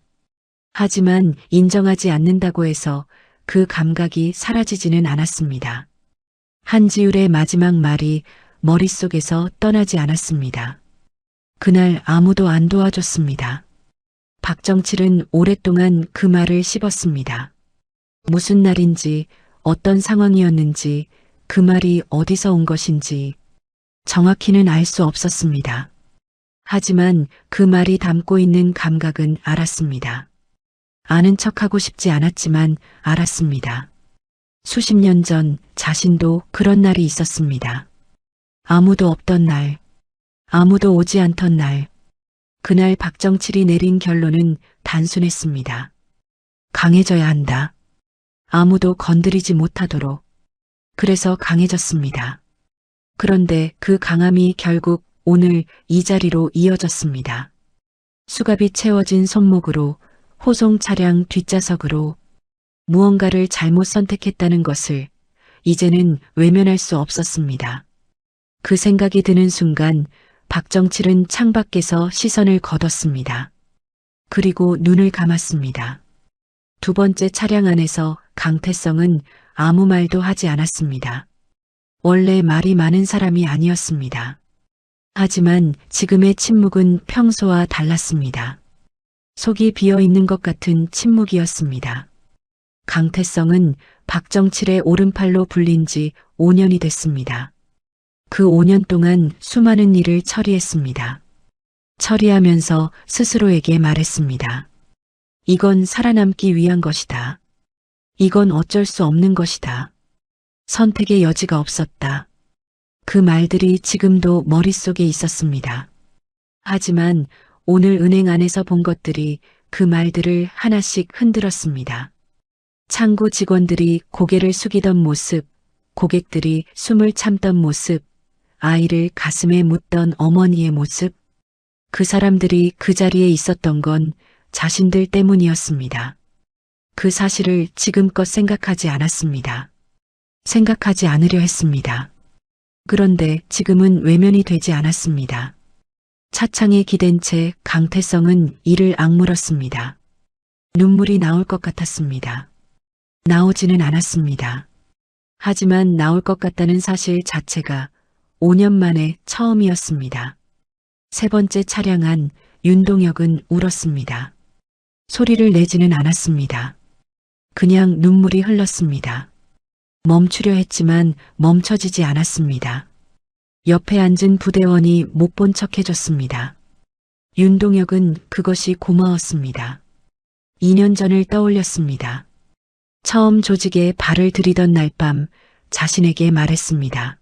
하지만 인정하지 않는다고 해서 그 감각이 사라지지는 않았습니다. 한지율의 마지막 말이 머릿속에서 떠나지 않았습니다. 그날 아무도 안 도와줬습니다. 박정칠은 오랫동안 그 말을 씹었습니다. 무슨 날인지, 어떤 상황이었는지, 그 말이 어디서 온 것인지 정확히는 알 수 없었습니다. 하지만 그 말이 담고 있는 감각은 알았습니다. 아는 척하고 싶지 않았지만 알았습니다. 수십 년 전 자신도 그런 날이 있었습니다. 아무도 없던 날, 아무도 오지 않던 날, 그날 박정칠이 내린 결론은 단순했습니다. 강해져야 한다. 아무도 건드리지 못하도록. 그래서 강해졌습니다. 그런데 그 강함이 결국 오늘 이 자리로 이어졌습니다. 수갑이 채워진 손목으로, 호송 차량 뒷좌석으로 무언가를 잘못 선택했다는 것을 이제는 외면할 수 없었습니다. 그 생각이 드는 순간 박정칠은 창밖에서 시선을 거뒀습니다. 그리고 눈을 감았습니다. 두 번째 차량 안에서 강태성은 아무 말도 하지 않았습니다. 원래 말이 많은 사람이 아니었습니다. 하지만 지금의 침묵은 평소와 달랐습니다. 속이 비어 있는 것 같은 침묵이었습니다. 강태성은 박정칠의 오른팔로 불린 지 5년이 됐습니다. 그 5년 동안 수많은 일을 처리했습니다. 처리하면서 스스로에게 말했습니다. 이건 살아남기 위한 것이다. 이건 어쩔 수 없는 것이다. 선택의 여지가 없었다. 그 말들이 지금도 머릿속에 있었습니다. 하지만 오늘 은행 안에서 본 것들이 그 말들을 하나씩 흔들었습니다. 창구 직원들이 고개를 숙이던 모습, 고객들이 숨을 참던 모습, 아이를 가슴에 묻던 어머니의 모습, 그 사람들이 그 자리에 있었던 건 자신들 때문이었습니다. 그 사실을 지금껏 생각하지 않았습니다. 생각하지 않으려 했습니다. 그런데 지금은 외면이 되지 않았습니다. 차창에 기댄 채 강태성은 이를 악물었습니다. 눈물이 나올 것 같았습니다. 나오지는 않았습니다. 하지만 나올 것 같다는 사실 자체가 5년 만에 처음이었습니다. 세 번째 차량 안 윤동혁은 울었습니다. 소리를 내지는 않았습니다. 그냥 눈물이 흘렀습니다. 멈추려 했지만 멈춰지지 않았습니다. 옆에 앉은 부대원이 못 본 척 해줬습니다. 윤동혁은 그것이 고마웠습니다. 2년 전을 떠올렸습니다. 처음 조직에 발을 들이던 날 밤 자신에게 말했습니다.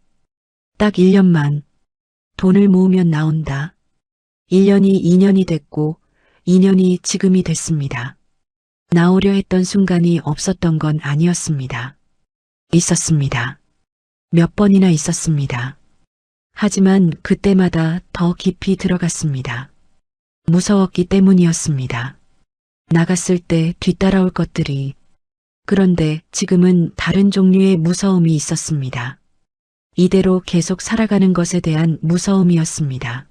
딱 1년만 돈을 모으면 나온다. 1년이 2년이 됐고 2년이 지금이 됐습니다. 나오려 했던 순간이 없었던 건 아니었습니다. 있었습니다. 몇 번이나 있었습니다. 하지만 그때마다 더 깊이 들어갔습니다. 무서웠기 때문이었습니다. 나갔을 때 뒤따라올 것들이. 그런데 지금은 다른 종류의 무서움이 있었습니다. 이대로 계속 살아가는 것에 대한 무서움이었습니다.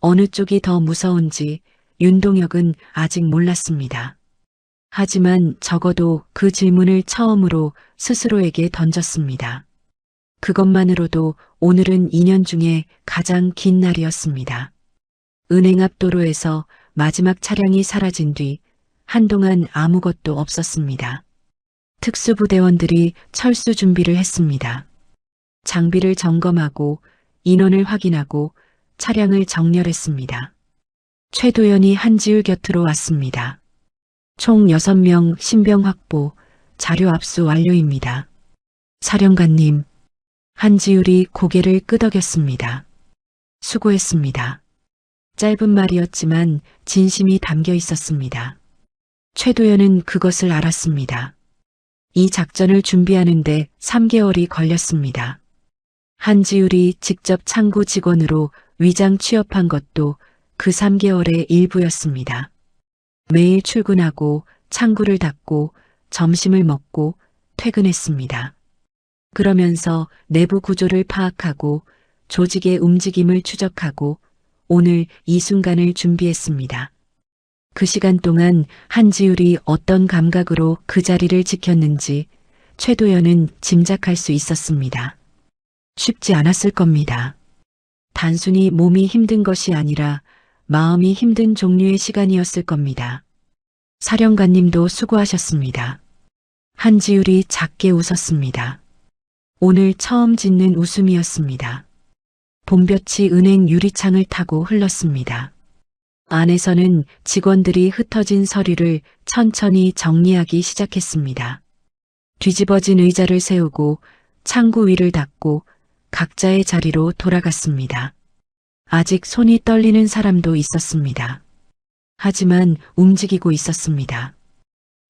어느 쪽이 더 무서운지 윤동혁은 아직 몰랐습니다. 하지만 적어도 그 질문을 처음으로 스스로에게 던졌습니다. 그것만으로도 오늘은 2년 중에 가장 긴 날이었습니다. 은행 앞 도로에서 마지막 차량이 사라진 뒤 한동안 아무것도 없었습니다. 특수부대원들이 철수 준비를 했습니다. 장비를 점검하고 인원을 확인하고 차량을 정렬했습니다. 최도연이 한지율 곁으로 왔습니다. 총 6명 신병 확보, 자료 압수 완료입니다. 사령관님, 한지율이 고개를 끄덕였습니다. 수고했습니다. 짧은 말이었지만 진심이 담겨 있었습니다. 최도연은 그것을 알았습니다. 이 작전을 준비하는데 3개월이 걸렸습니다. 한지율이 직접 창구 직원으로 위장 취업한 것도 그 3개월의 일부였습니다. 매일 출근하고 창구를 닫고 점심을 먹고 퇴근했습니다. 그러면서 내부 구조를 파악하고 조직의 움직임을 추적하고 오늘 이 순간을 준비했습니다. 그 시간 동안 한지율이 어떤 감각으로 그 자리를 지켰는지 최도연은 짐작할 수 있었습니다. 쉽지 않았을 겁니다. 단순히 몸이 힘든 것이 아니라 마음이 힘든 종류의 시간이었을 겁니다. 사령관님도 수고하셨습니다. 한지율이 작게 웃었습니다. 오늘 처음 짓는 웃음이었습니다. 봄볕이 은행 유리창을 타고 흘렀습니다. 안에서는 직원들이 흩어진 서류를 천천히 정리하기 시작했습니다. 뒤집어진 의자를 세우고 창구 위를 닫고 각자의 자리로 돌아갔습니다. 아직 손이 떨리는 사람도 있었습니다. 하지만 움직이고 있었습니다.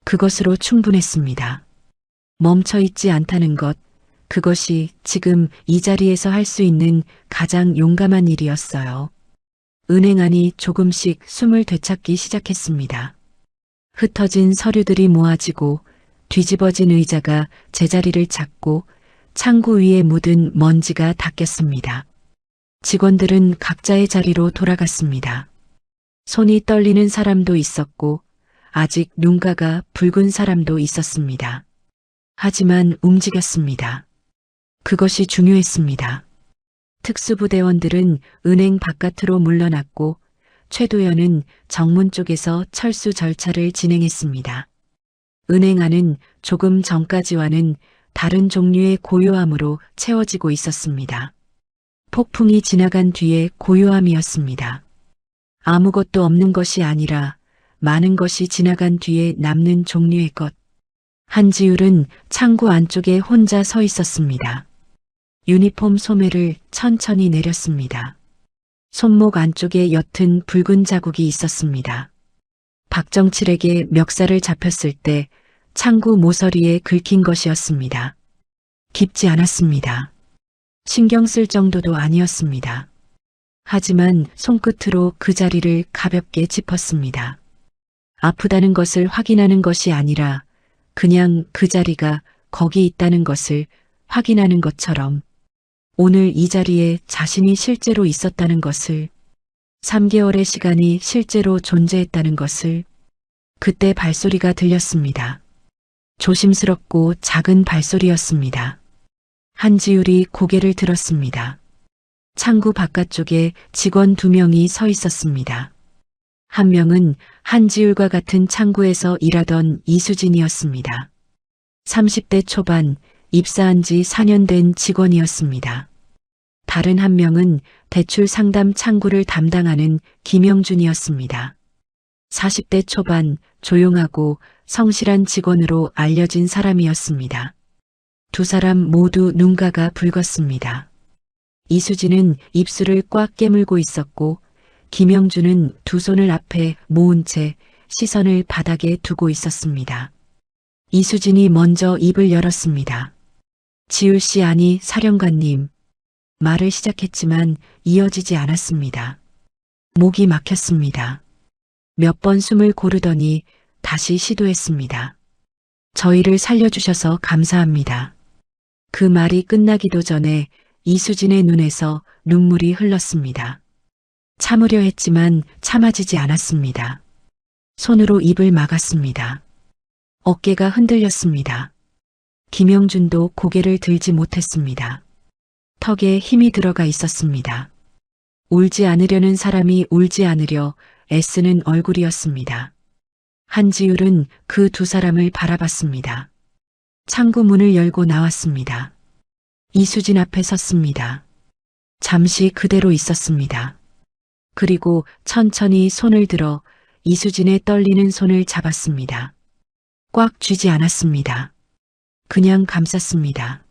그것으로 충분했습니다. 멈춰 있지 않다는 것, 그것이 지금 이 자리에서 할 수 있는 가장 용감한 일이었어요. 은행 안이 조금씩 숨을 되찾기 시작했습니다. 흩어진 서류들이 모아지고 뒤집어진 의자가 제자리를 찾고 창구 위에 묻은 먼지가 닦였습니다. 직원들은 각자의 자리로 돌아갔습니다. 손이 떨리는 사람도 있었고 아직 눈가가 붉은 사람도 있었습니다. 하지만 움직였습니다. 그것이 중요했습니다. 특수부대원들은 은행 바깥으로 물러났고 최도연은 정문 쪽에서 철수 절차를 진행했습니다. 은행 안은 조금 전까지와는 다른 종류의 고요함으로 채워지고 있었습니다. 폭풍이 지나간 뒤의 고요함이었습니다. 아무것도 없는 것이 아니라 많은 것이 지나간 뒤에 남는 종류의 것. 한지율은 창구 안쪽에 혼자 서 있었습니다. 유니폼 소매를 천천히 내렸습니다. 손목 안쪽에 옅은 붉은 자국이 있었습니다. 박정칠에게 멱살을 잡혔을 때 창구 모서리에 긁힌 것이었습니다. 깊지 않았습니다. 신경 쓸 정도도 아니었습니다. 하지만 손끝으로 그 자리를 가볍게 짚었습니다. 아프다는 것을 확인하는 것이 아니라 그냥 그 자리가 거기 있다는 것을 확인하는 것처럼 오늘 이 자리에 자신이 실제로 있었다는 것을 3개월의 시간이 실제로 존재했다는 것을 그때 발소리가 들렸습니다. 조심스럽고 작은 발소리였습니다. 한지율이 고개를 들었습니다. 창구 바깥쪽에 직원 2명이 서 있었습니다. 한 명은 한지율과 같은 창구에서 일하던 이수진이었습니다. 30대 초반, 입사한 지 4년 된 직원이었습니다. 다른 한 명은 대출 상담 창구를 담당하는 김영준이었습니다. 40대 초반, 조용하고 성실한 직원으로 알려진 사람이었습니다. 두 사람 모두 눈가가 붉었습니다. 이수진은 입술을 꽉 깨물고 있었고 김영준은 두 손을 앞에 모은 채 시선을 바닥에 두고 있었습니다. 이수진이 먼저 입을 열었습니다. 지율 씨 아니 사령관님. 말을 시작했지만 이어지지 않았습니다. 목이 막혔습니다. 몇 번 숨을 고르더니 다시 시도했습니다. 저희를 살려주셔서 감사합니다. 그 말이 끝나기도 전에 이수진의 눈에서 눈물이 흘렀습니다. 참으려 했지만 참아지지 않았습니다. 손으로 입을 막았습니다. 어깨가 흔들렸습니다. 김영준도 고개를 들지 못했습니다. 턱에 힘이 들어가 있었습니다. 울지 않으려는 사람이 울지 않으려 애쓰는 얼굴이었습니다. 한지율은 그 두 사람을 바라봤습니다. 창구 문을 열고 나왔습니다. 이수진 앞에 섰습니다. 잠시 그대로 있었습니다. 그리고 천천히 손을 들어 이수진의 떨리는 손을 잡았습니다. 꽉 쥐지 않았습니다. 그냥 감쌌습니다.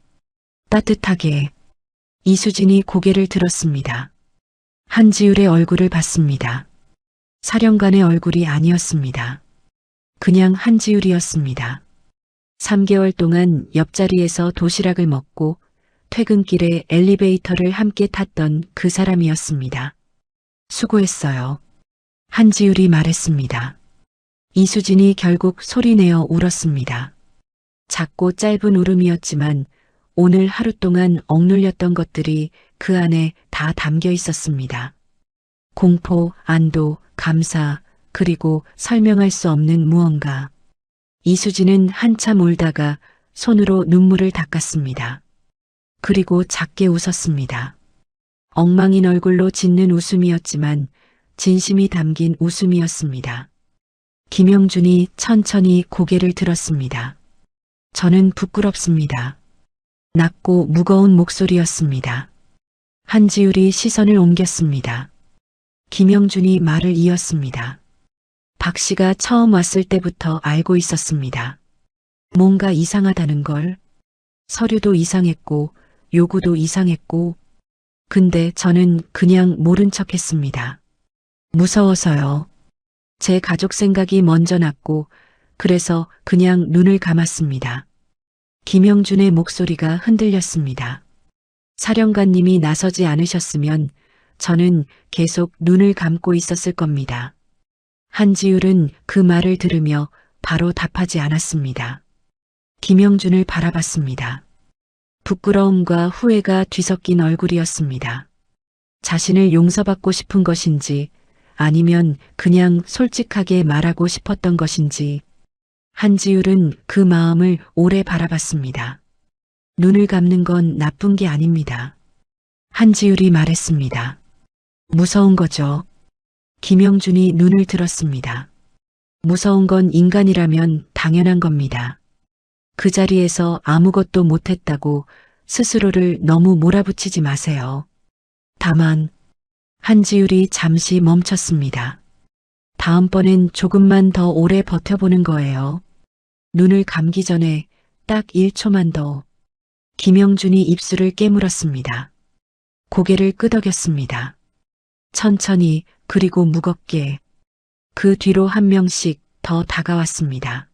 따뜻하게. 이수진이 고개를 들었습니다. 한지율의 얼굴을 봤습니다. 사령관의 얼굴이 아니었습니다. 그냥 한지율이었습니다. 3개월 동안 옆자리에서 도시락을 먹고 퇴근길에 엘리베이터를 함께 탔던 그 사람이었습니다. 수고했어요. 한지율이 말했습니다. 이수진이 결국 소리내어 울었습니다. 작고 짧은 울음이었지만 오늘 하루 동안 억눌렸던 것들이 그 안에 다 담겨 있었습니다. 공포, 안도, 감사, 그리고 설명할 수 없는 무언가. 이수진은 한참 울다가 손으로 눈물을 닦았습니다. 그리고 작게 웃었습니다. 엉망인 얼굴로 짓는 웃음이었지만 진심이 담긴 웃음이었습니다. 김영준이 천천히 고개를 들었습니다. 저는 부끄럽습니다. 낮고 무거운 목소리였습니다. 한지율이 시선을 옮겼습니다. 김영준이 말을 이었습니다. 박 씨가 처음 왔을 때부터 알고 있었습니다. 뭔가 이상하다는 걸. 서류도 이상했고 요구도 이상했고 근데 저는 그냥 모른 척 했습니다. 무서워서요. 제 가족 생각이 먼저 났고 그래서 그냥 눈을 감았습니다. 김영준의 목소리가 흔들렸습니다. 사령관님이 나서지 않으셨으면 저는 계속 눈을 감고 있었을 겁니다. 한지율은 그 말을 들으며 바로 답하지 않았습니다. 김영준을 바라봤습니다. 부끄러움과 후회가 뒤섞인 얼굴이었습니다. 자신을 용서받고 싶은 것인지 아니면 그냥 솔직하게 말하고 싶었던 것인지 한지율은 그 마음을 오래 바라봤습니다. 눈을 감는 건 나쁜 게 아닙니다. 한지율이 말했습니다. 무서운 거죠. 김영준이 눈을 들었습니다. 무서운 건 인간이라면 당연한 겁니다. 그 자리에서 아무것도 못했다고 스스로를 너무 몰아붙이지 마세요. 다만 한지율이 잠시 멈췄습니다. 다음번엔 조금만 더 오래 버텨보는 거예요. 눈을 감기 전에 딱 1초만 더. 김영준이 입술을 깨물었습니다. 고개를 끄덕였습니다. 천천히 그리고 무겁게. 그 뒤로 한 명씩 더 다가왔습니다.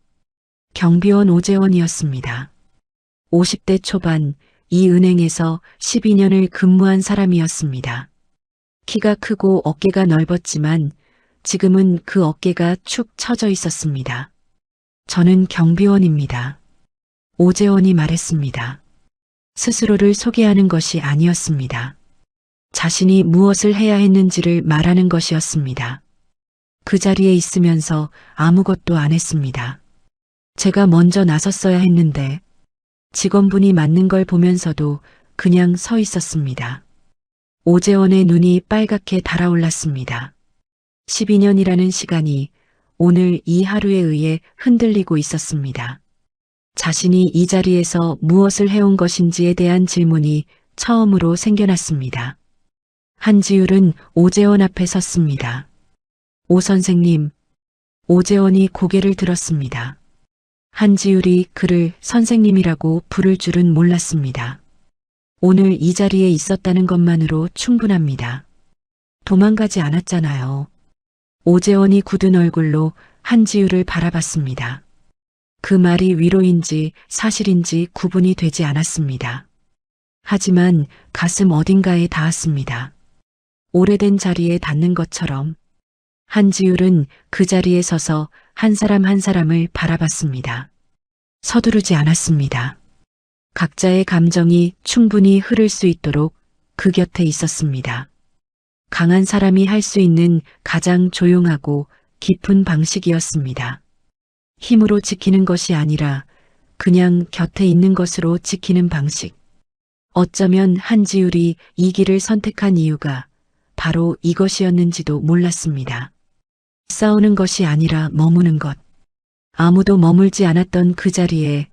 경비원 오재원이었습니다. 50대 초반 이 은행에서 12년을 근무한 사람이었습니다. 키가 크고 어깨가 넓었지만 지금은 그 어깨가 축 처져 있었습니다. 저는 경비원입니다. 오재원이 말했습니다. 스스로를 소개하는 것이 아니었습니다. 자신이 무엇을 해야 했는지를 말하는 것이었습니다. 그 자리에 있으면서 아무것도 안 했습니다. 제가 먼저 나섰어야 했는데 직원분이 맞는 걸 보면서도 그냥 서 있었습니다. 오재원의 눈이 빨갛게 달아올랐습니다. 12년이라는 시간이 오늘 이 하루에 의해 흔들리고 있었습니다. 자신이 이 자리에서 무엇을 해온 것인지에 대한 질문이 처음으로 생겨났습니다. 한지율은 오재원 앞에 섰습니다. 오 선생님. 오재원이 고개를 들었습니다. 한지율이 그를 선생님이라고 부를 줄은 몰랐습니다. 오늘 이 자리에 있었다는 것만으로 충분합니다. 도망가지 않았잖아요. 오재원이 굳은 얼굴로 한지율을 바라봤습니다. 그 말이 위로인지 사실인지 구분이 되지 않았습니다. 하지만 가슴 어딘가에 닿았습니다. 오래된 자리에 닿는 것처럼 한지율은 그 자리에 서서 한 사람 한 사람을 바라봤습니다. 서두르지 않았습니다. 각자의 감정이 충분히 흐를 수 있도록 그 곁에 있었습니다. 강한 사람이 할 수 있는 가장 조용하고 깊은 방식이었습니다. 힘으로 지키는 것이 아니라 그냥 곁에 있는 것으로 지키는 방식. 어쩌면 한지율이 이 길을 선택한 이유가 바로 이것이었는지도 몰랐습니다. 싸우는 것이 아니라 머무는 것. 아무도 머물지 않았던 그 자리에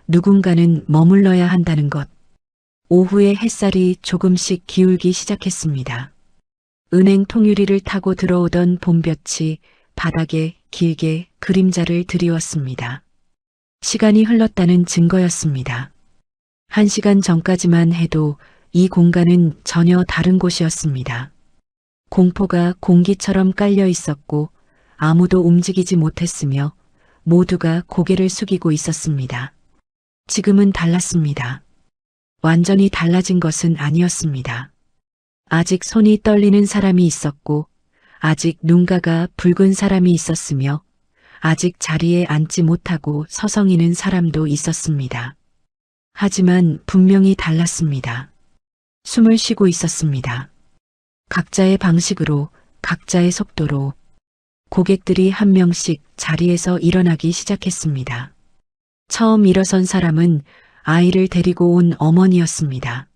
누군가는 머물러야 한다는 것. 오후에 햇살이 조금씩 기울기 시작했습니다. 은행 통유리를 타고 들어오던 봄볕이 바닥에 길게 그림자를 드리웠습니다. 시간이 흘렀다는 증거였습니다. 1시간 전까지만 해도 이 공간은 전혀 다른 곳이었습니다. 공포가 공기처럼 깔려 있었고 아무도 움직이지 못했으며 모두가 고개를 숙이고 있었습니다. 지금은 달랐습니다. 완전히 달라진 것은 아니었습니다. 아직 손이 떨리는 사람이 있었고 아직 눈가가 붉은 사람이 있었으며 아직 자리에 앉지 못하고 서성이는 사람도 있었습니다. 하지만 분명히 달랐습니다. 숨을 쉬고 있었습니다. 각자의 방식으로, 각자의 속도로 고객들이 한 명씩 자리에서 일어나기 시작했습니다. 처음 일어선 사람은 아이를 데리고 온 어머니였습니다.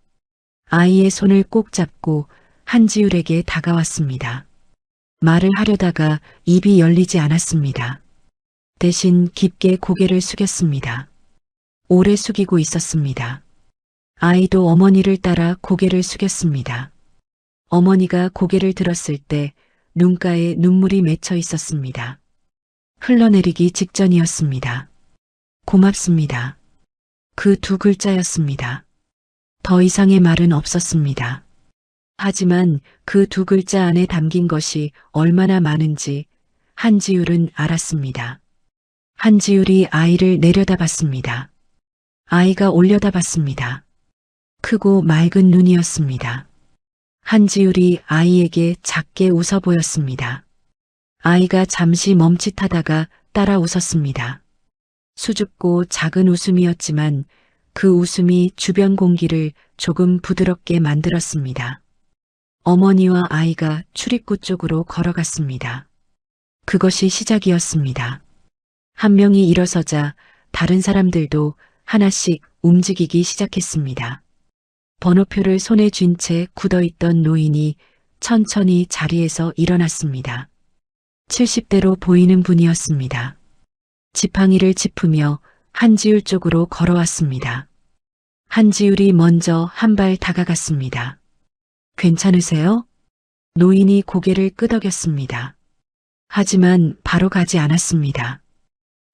아이의 손을 꼭 잡고 한지율에게 다가왔습니다. 말을 하려다가 입이 열리지 않았습니다. 대신 깊게 고개를 숙였습니다. 오래 숙이고 있었습니다. 아이도 어머니를 따라 고개를 숙였습니다. 어머니가 고개를 들었을 때 눈가에 눈물이 맺혀 있었습니다. 흘러내리기 직전이었습니다. 고맙습니다. 그 두 글자였습니다. 더 이상의 말은 없었습니다. 하지만 그 두 글자 안에 담긴 것이 얼마나 많은지 한지율은 알았습니다. 한지율이 아이를 내려다봤습니다. 아이가 올려다봤습니다. 크고 맑은 눈이었습니다. 한지율이 아이에게 작게 웃어 보였습니다. 아이가 잠시 멈칫하다가 따라 웃었습니다. 수줍고 작은 웃음이었지만 그 웃음이 주변 공기를 조금 부드럽게 만들었습니다. 어머니와 아이가 출입구 쪽으로 걸어갔습니다. 그것이 시작이었습니다. 한 명이 일어서자 다른 사람들도 하나씩 움직이기 시작했습니다. 번호표를 손에 쥔 채 굳어있던 노인이 천천히 자리에서 일어났습니다. 70대로 보이는 분이었습니다. 지팡이를 짚으며 한지율 쪽으로 걸어왔습니다. 한지율이 먼저 한 발 다가갔습니다. 괜찮으세요? 노인이 고개를 끄덕였습니다. 하지만 바로 가지 않았습니다.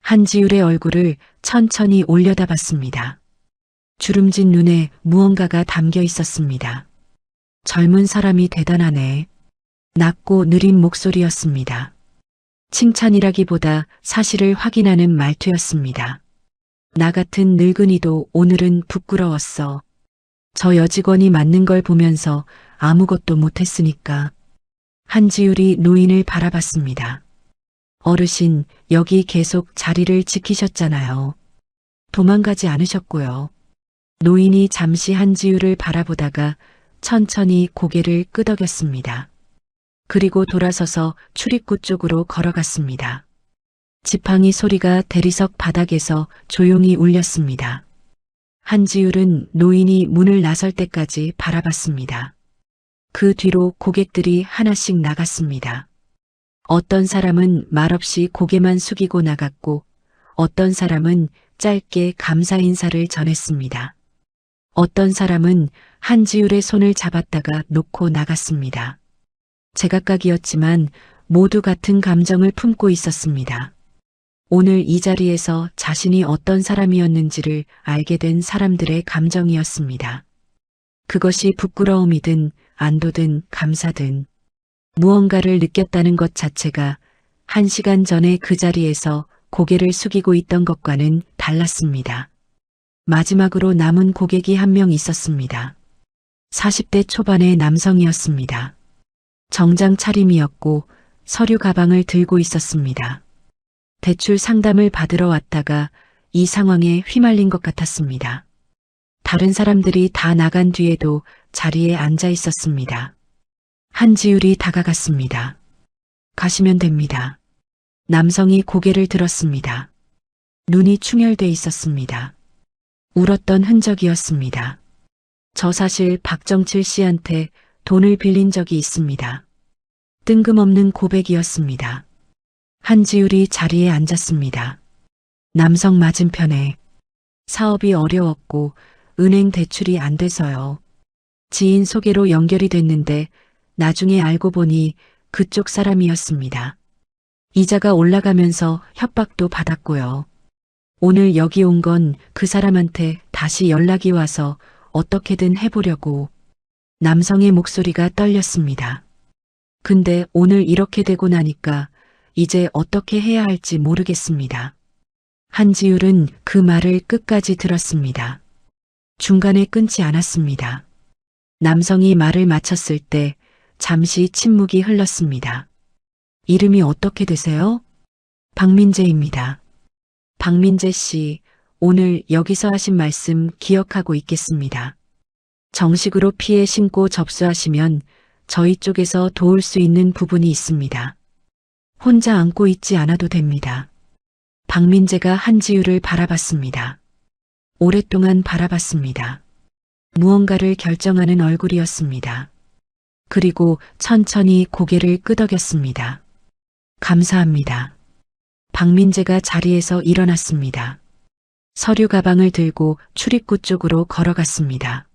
한지율의 얼굴을 천천히 올려다봤습니다. 주름진 눈에 무언가가 담겨 있었습니다. 젊은 사람이 대단하네. 낮고 느린 목소리였습니다. 칭찬이라기보다 사실을 확인하는 말투였습니다. 나 같은 늙은이도 오늘은 부끄러웠어. 저 여직원이 맞는 걸 보면서 아무것도 못했으니까. 한지율이 노인을 바라봤습니다. 어르신, 여기 계속 자리를 지키셨잖아요. 도망가지 않으셨고요. 노인이 잠시 한지율을 바라보다가 천천히 고개를 끄덕였습니다. 그리고 돌아서서 출입구 쪽으로 걸어갔습니다. 지팡이 소리가 대리석 바닥에서 조용히 울렸습니다. 한지율은 노인이 문을 나설 때까지 바라봤습니다. 그 뒤로 고객들이 하나씩 나갔습니다. 어떤 사람은 말없이 고개만 숙이고 나갔고 어떤 사람은 짧게 감사 인사를 전했습니다. 어떤 사람은 한지율의 손을 잡았다가 놓고 나갔습니다. 제각각이었지만 모두 같은 감정을 품고 있었습니다. 오늘 이 자리에서 자신이 어떤 사람이었는지를 알게 된 사람들의 감정이었습니다. 그것이 부끄러움이든 안도든 감사든 무언가를 느꼈다는 것 자체가 1시간 전에 그 자리에서 고개를 숙이고 있던 것과는 달랐습니다. 마지막으로 남은 고객이 한 명 있었습니다. 40대 초반의 남성이었습니다. 정장 차림이었고 서류 가방을 들고 있었습니다. 대출 상담을 받으러 왔다가 이 상황에 휘말린 것 같았습니다. 다른 사람들이 다 나간 뒤에도 자리에 앉아 있었습니다. 한지율이 다가갔습니다. 가시면 됩니다. 남성이 고개를 들었습니다. 눈이 충혈돼 있었습니다. 울었던 흔적이었습니다. 저 사실 박정칠 씨한테 돈을 빌린 적이 있습니다. 뜬금없는 고백이었습니다. 한지율이 자리에 앉았습니다. 남성 맞은편에 사업이 어려웠고 은행 대출이 안 돼서요. 지인 소개로 연결이 됐는데 나중에 알고 보니 그쪽 사람이었습니다. 이자가 올라가면서 협박도 받았고요. 오늘 여기 온 건 그 사람한테 다시 연락이 와서 어떻게든 해보려고. 남성의 목소리가 떨렸습니다. 근데 오늘 이렇게 되고 나니까 이제 어떻게 해야 할지 모르겠습니다. 한지율은 그 말을 끝까지 들었습니다. 중간에 끊지 않았습니다. 남성이 말을 마쳤을 때 잠시 침묵이 흘렀습니다. 이름이 어떻게 되세요? 박민재입니다. 박민재 씨, 오늘 여기서 하신 말씀 기억하고 있겠습니다. 정식으로 피해 신고 접수하시면 저희 쪽에서 도울 수 있는 부분이 있습니다. 혼자 안고 있지 않아도 됩니다. 박민재가 한지율을 바라봤습니다. 오랫동안 바라봤습니다. 무언가를 결정하는 얼굴이었습니다. 그리고 천천히 고개를 끄덕였습니다. 감사합니다. 박민재가 자리에서 일어났습니다. 서류 가방을 들고 출입구 쪽으로 걸어갔습니다.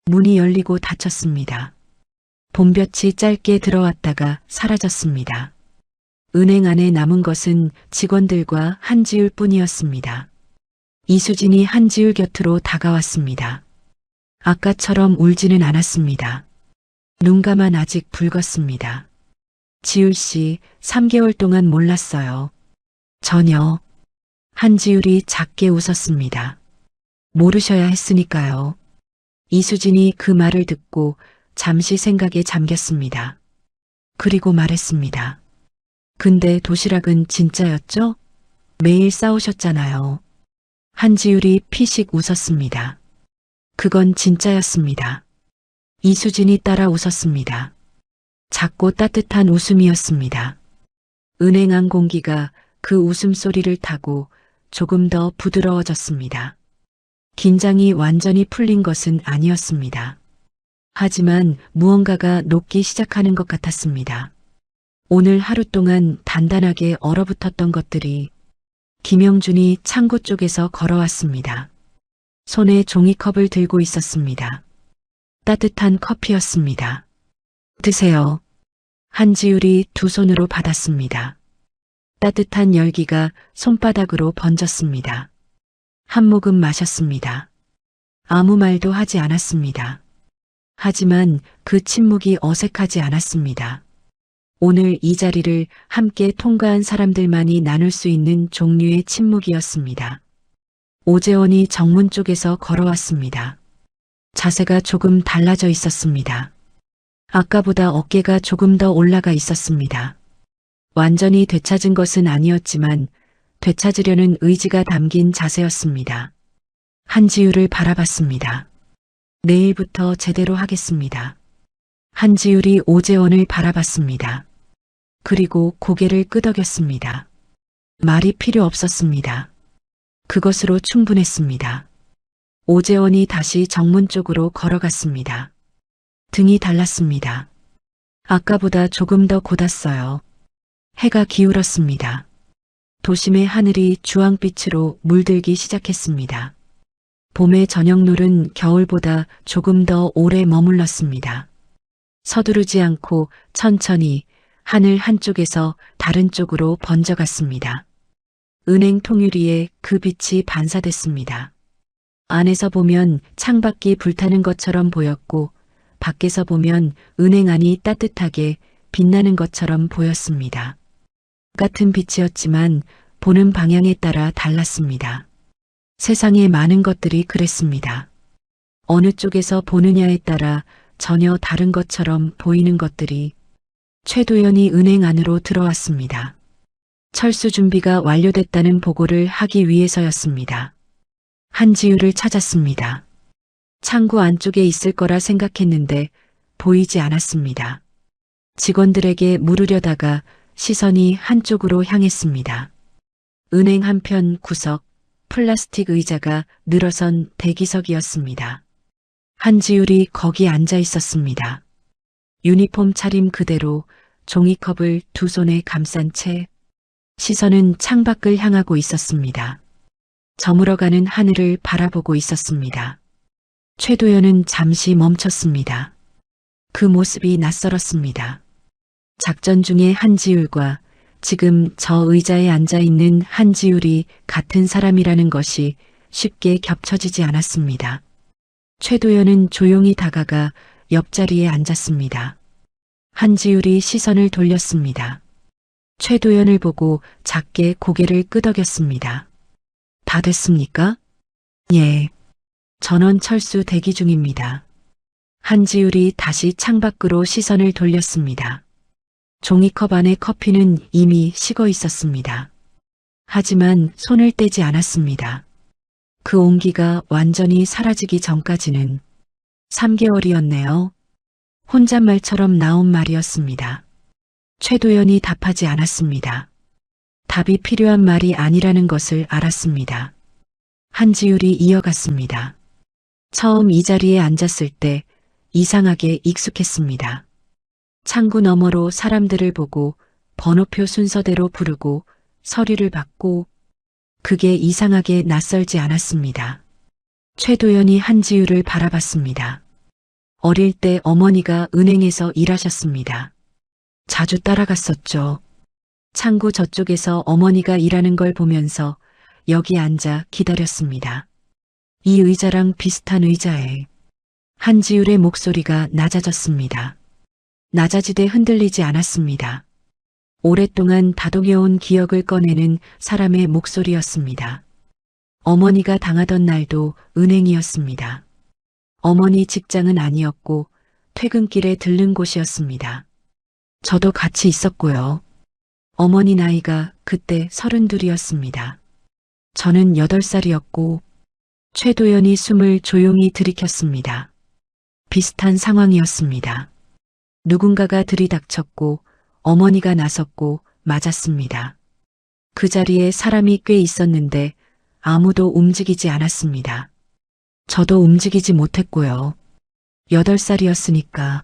문이 열리고 닫혔습니다. 봄볕이 짧게 들어왔다가 사라졌습니다. 은행 안에 남은 것은 직원들과 한지율 뿐이었습니다. 이수진이 한지율 곁으로 다가왔습니다. 아까처럼 울지는 않았습니다. 눈가만 아직 붉었습니다. 지율 씨, 3개월 동안 몰랐어요. 전혀. 한지율이 작게 웃었습니다. 모르셔야 했으니까요. 이수진이 그 말을 듣고 잠시 생각에 잠겼습니다. 그리고 말했습니다. 근데 도시락은 진짜였죠? 매일 싸우셨잖아요. 한지율이 피식 웃었습니다. 그건 진짜였습니다. 이수진이 따라 웃었습니다. 작고 따뜻한 웃음이었습니다. 은행 안 공기가 그 웃음소리를 타고 조금 더 부드러워졌습니다. 긴장이 완전히 풀린 것은 아니었습니다. 하지만 무언가가 녹기 시작하는 것 같았습니다. 오늘 하루 동안 단단하게 얼어붙었던 것들이. 김영준이 창고 쪽에서 걸어왔습니다. 손에 종이컵을 들고 있었습니다. 따뜻한 커피였습니다. 드세요. 한지율이 두 손으로 받았습니다. 따뜻한 열기가 손바닥으로 번졌습니다. 한 모금 마셨습니다. 아무 말도 하지 않았습니다. 하지만 그 침묵이 어색하지 않았습니다. 오늘 이 자리를 함께 통과한 사람들만이 나눌 수 있는 종류의 침묵이었습니다. 오재원이 정문 쪽에서 걸어왔습니다. 자세가 조금 달라져 있었습니다. 아까보다 어깨가 조금 더 올라가 있었습니다. 완전히 되찾은 것은 아니었지만 되찾으려는 의지가 담긴 자세였습니다. 한지율을 바라봤습니다. 내일부터 제대로 하겠습니다. 한지율이 오재원을 바라봤습니다. 그리고 고개를 끄덕였습니다. 말이 필요 없었습니다. 그것으로 충분했습니다. 오재원이 다시 정문 쪽으로 걸어갔습니다. 등이 달랐습니다. 아까보다 조금 더 곧았어요. 해가 기울었습니다. 도심의 하늘이 주황빛으로 물들기 시작했습니다. 봄의 저녁노을은 겨울보다 조금 더 오래 머물렀습니다. 서두르지 않고 천천히 하늘 한쪽에서 다른 쪽으로 번져갔습니다. 은행 통유리에 그 빛이 반사됐습니다. 안에서 보면 창밖이 불타는 것처럼 보였고 밖에서 보면 은행 안이 따뜻하게 빛나는 것처럼 보였습니다. 같은 빛이었지만 보는 방향에 따라 달랐습니다. 세상의 많은 것들이 그랬습니다. 어느 쪽에서 보느냐에 따라 전혀 다른 것처럼 보이는 것들이. 최도연이 은행 안으로 들어왔습니다. 철수 준비가 완료됐다는 보고를 하기 위해서였습니다. 한지율을 찾았습니다. 창구 안쪽에 있을 거라 생각했는데 보이지 않았습니다. 직원들에게 물으려다가 시선이 한쪽으로 향했습니다. 은행 한편 구석, 플라스틱 의자가 늘어선 대기석이었습니다. 한지율이 거기 앉아 있었습니다. 유니폼 차림 그대로 종이컵을 두 손에 감싼 채 시선은 창밖을 향하고 있었습니다. 저물어가는 하늘을 바라보고 있었습니다. 최도연은 잠시 멈췄습니다. 그 모습이 낯설었습니다. 작전 중의 한지율과 지금 저 의자에 앉아 있는 한지율이 같은 사람이라는 것이 쉽게 겹쳐지지 않았습니다. 최도연은 조용히 다가가 옆자리에 앉았습니다. 한지율이 시선을 돌렸습니다. 최도연을 보고 작게 고개를 끄덕였습니다. 다 됐습니까? 예. 전원 철수 대기 중입니다. 한지율이 다시 창밖으로 시선을 돌렸습니다. 종이컵 안의 커피는 이미 식어 있었습니다. 하지만 손을 떼지 않았습니다. 그 온기가 완전히 사라지기 전까지는 3개월이었네요. 혼잣말처럼 나온 말이었습니다. 최도연이 답하지 않았습니다. 답이 필요한 말이 아니라는 것을 알았습니다. 한지율이 이어갔습니다. 처음 이 자리에 앉았을 때 이상하게 익숙했습니다. 창구 너머로 사람들을 보고 번호표 순서대로 부르고 서류를 받고 그게 이상하게 낯설지 않았습니다. 최도연이 한지우를 바라봤습니다. 어릴 때 어머니가 은행에서 일하셨습니다. 자주 따라갔었죠. 창구 저쪽에서 어머니가 일하는 걸 보면서 여기 앉아 기다렸습니다. 이 의자랑 비슷한 의자에 한지율의 목소리가 낮아졌습니다. 낮아지되 흔들리지 않았습니다. 오랫동안 다독여온 기억을 꺼내는 사람의 목소리였습니다. 어머니가 당하던 날도 은행이었습니다. 어머니 직장은 아니었고 퇴근길에 들른 곳이었습니다. 저도 같이 있었고요. 어머니 나이가 그때 32이었습니다. 저는 8살이었고 최도연이 숨을 조용히 들이켰습니다. 비슷한 상황이었습니다. 누군가가 들이닥쳤고 어머니가 나섰고 맞았습니다. 그 자리에 사람이 꽤 있었는데 아무도 움직이지 않았습니다. 저도 움직이지 못했고요. 8살이었으니까.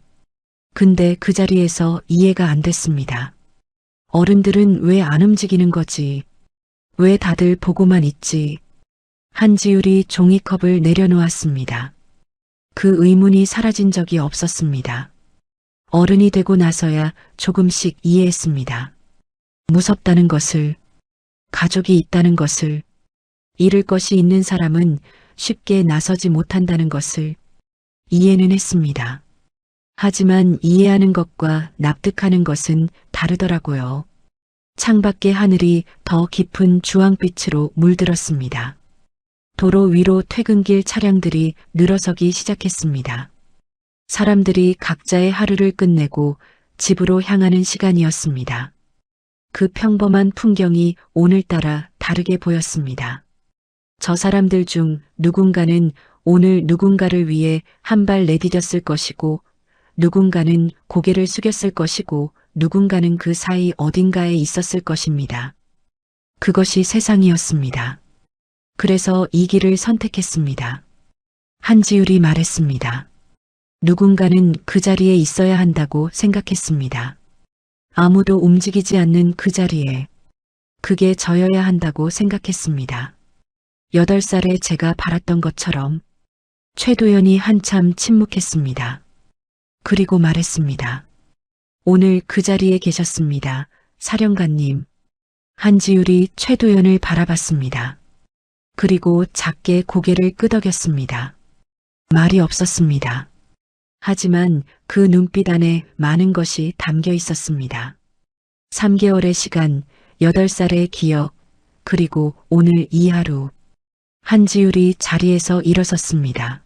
근데 그 자리에서 이해가 안 됐습니다. 어른들은 왜 안 움직이는 거지? 왜 다들 보고만 있지? 한지율이 종이컵을 내려놓았습니다. 그 의문이 사라진 적이 없었습니다. 어른이 되고 나서야 조금씩 이해했습니다. 무섭다는 것을, 가족이 있다는 것을, 잃을 것이 있는 사람은 쉽게 나서지 못한다는 것을 이해는 했습니다. 하지만 이해하는 것과 납득하는 것은 다르더라고요. 창밖의 하늘이 더 깊은 주황빛으로 물들었습니다. 도로 위로 퇴근길 차량들이 늘어서기 시작했습니다. 사람들이 각자의 하루를 끝내고 집으로 향하는 시간이었습니다. 그 평범한 풍경이 오늘따라 다르게 보였습니다. 저 사람들 중 누군가는 오늘 누군가를 위해 한 발 내디뎠을 것이고 누군가는 고개를 숙였을 것이고 누군가는 그 사이 어딘가에 있었을 것입니다. 그것이 세상이었습니다. 그래서 이 길을 선택했습니다. 한지율이 말했습니다. 누군가는 그 자리에 있어야 한다고 생각했습니다. 아무도 움직이지 않는 그 자리에 그게 저여야 한다고 생각했습니다. 8살에 제가 바랐던 것처럼. 최도연이 한참 침묵했습니다. 그리고 말했습니다. 오늘 그 자리에 계셨습니다. 사령관님. 한지율이 최도연을 바라봤습니다. 그리고 작게 고개를 끄덕였습니다. 말이 없었습니다. 하지만 그 눈빛 안에 많은 것이 담겨 있었습니다. 3개월의 시간, 8살의 기억, 그리고 오늘 이 하루. 한지율이 자리에서 일어섰습니다.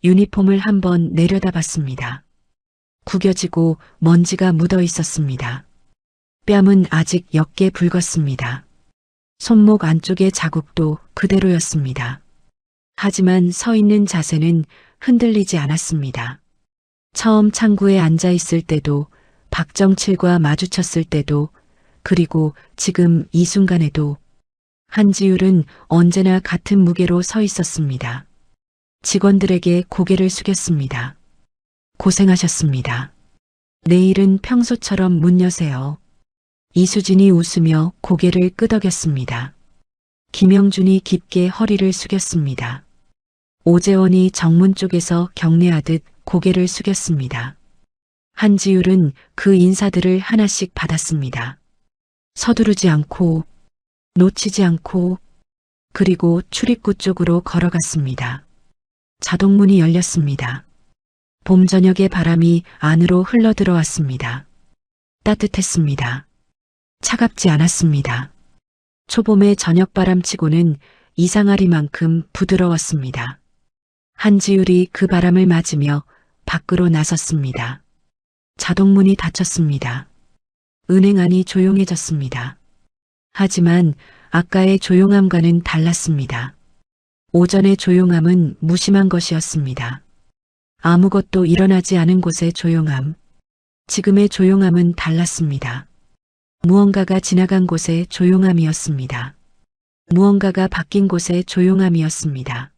유니폼을 한번 내려다봤습니다. 구겨지고 먼지가 묻어 있었습니다. 뺨은 아직 옅게 붉었습니다. 손목 안쪽의 자국도 그대로였습니다. 하지만 서 있는 자세는 흔들리지 않았습니다. 처음 창구에 앉아 있을 때도, 박정칠과 마주쳤을 때도, 그리고 지금 이 순간에도 한지율은 언제나 같은 무게로 서 있었습니다. 직원들에게 고개를 숙였습니다. 고생하셨습니다. 내일은 평소처럼 문 여세요. 이수진이 웃으며 고개를 끄덕였습니다. 김영준이 깊게 허리를 숙였습니다. 오재원이 정문 쪽에서 경례하듯 고개를 숙였습니다. 한지율은 그 인사들을 하나씩 받았습니다. 서두르지 않고, 놓치지 않고, 그리고 출입구 쪽으로 걸어갔습니다. 자동문이 열렸습니다. 봄 저녁의 바람이 안으로 흘러들어왔습니다. 따뜻했습니다. 차갑지 않았습니다. 초봄의 저녁바람치고는 이상하리만큼 부드러웠습니다. 한지율이 그 바람을 맞으며 밖으로 나섰습니다. 자동문이 닫혔습니다. 은행 안이 조용해졌습니다. 하지만 아까의 조용함과는 달랐습니다. 오전의 조용함은 무심한 것이었습니다. 아무것도 일어나지 않은 곳의 조용함. 지금의 조용함은 달랐습니다. 무언가가 지나간 곳의 조용함이었습니다. 무언가가 바뀐 곳의 조용함이었습니다.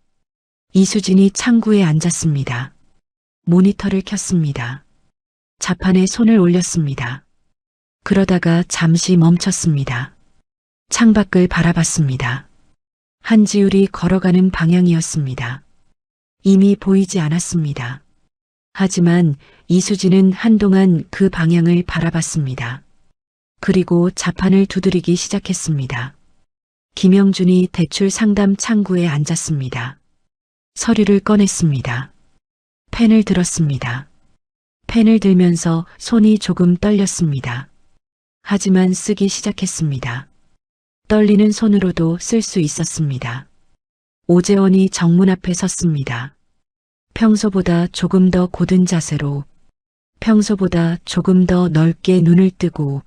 이수진이 창구에 앉았습니다. 모니터를 켰습니다. 자판에 손을 올렸습니다. 그러다가 잠시 멈췄습니다. 창밖을 바라봤습니다. 한지율이 걸어가는 방향이었습니다. 이미 보이지 않았습니다. 하지만 이수진은 한동안 그 방향을 바라봤습니다. 그리고 자판을 두드리기 시작했습니다. 김영준이 대출 상담 창구에 앉았습니다. 서류를 꺼냈습니다. 펜을 들었습니다. 펜을 들면서 손이 조금 떨렸습니다. 하지만 쓰기 시작했습니다. 떨리는 손으로도 쓸 수 있었습니다. 오재원이 정문 앞에 섰습니다. 평소보다 조금 더 곧은 자세로, 평소보다 조금 더 넓게 눈을 뜨고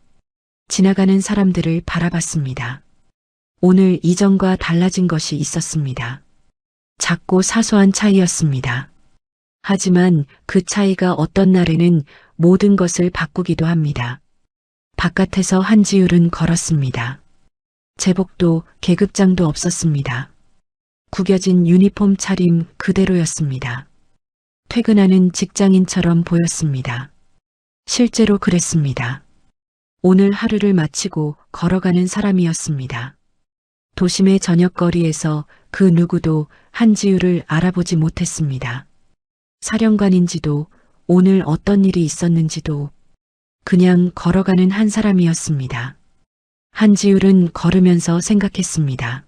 지나가는 사람들을 바라봤습니다. 오늘 이전과 달라진 것이 있었습니다. 작고 사소한 차이였습니다. 하지만 그 차이가 어떤 날에는 모든 것을 바꾸기도 합니다. 바깥에서 한지율은 걸었습니다. 제복도 계급장도 없었습니다. 구겨진 유니폼 차림 그대로였습니다. 퇴근하는 직장인처럼 보였습니다. 실제로 그랬습니다. 오늘 하루를 마치고 걸어가는 사람이었습니다. 도심의 저녁거리에서 그 누구도 한지율을 알아보지 못했습니다. 사령관인지도 오늘 어떤 일이 있었는지도 그냥 걸어가는 한 사람이었습니다. 한지율은 걸으면서 생각했습니다.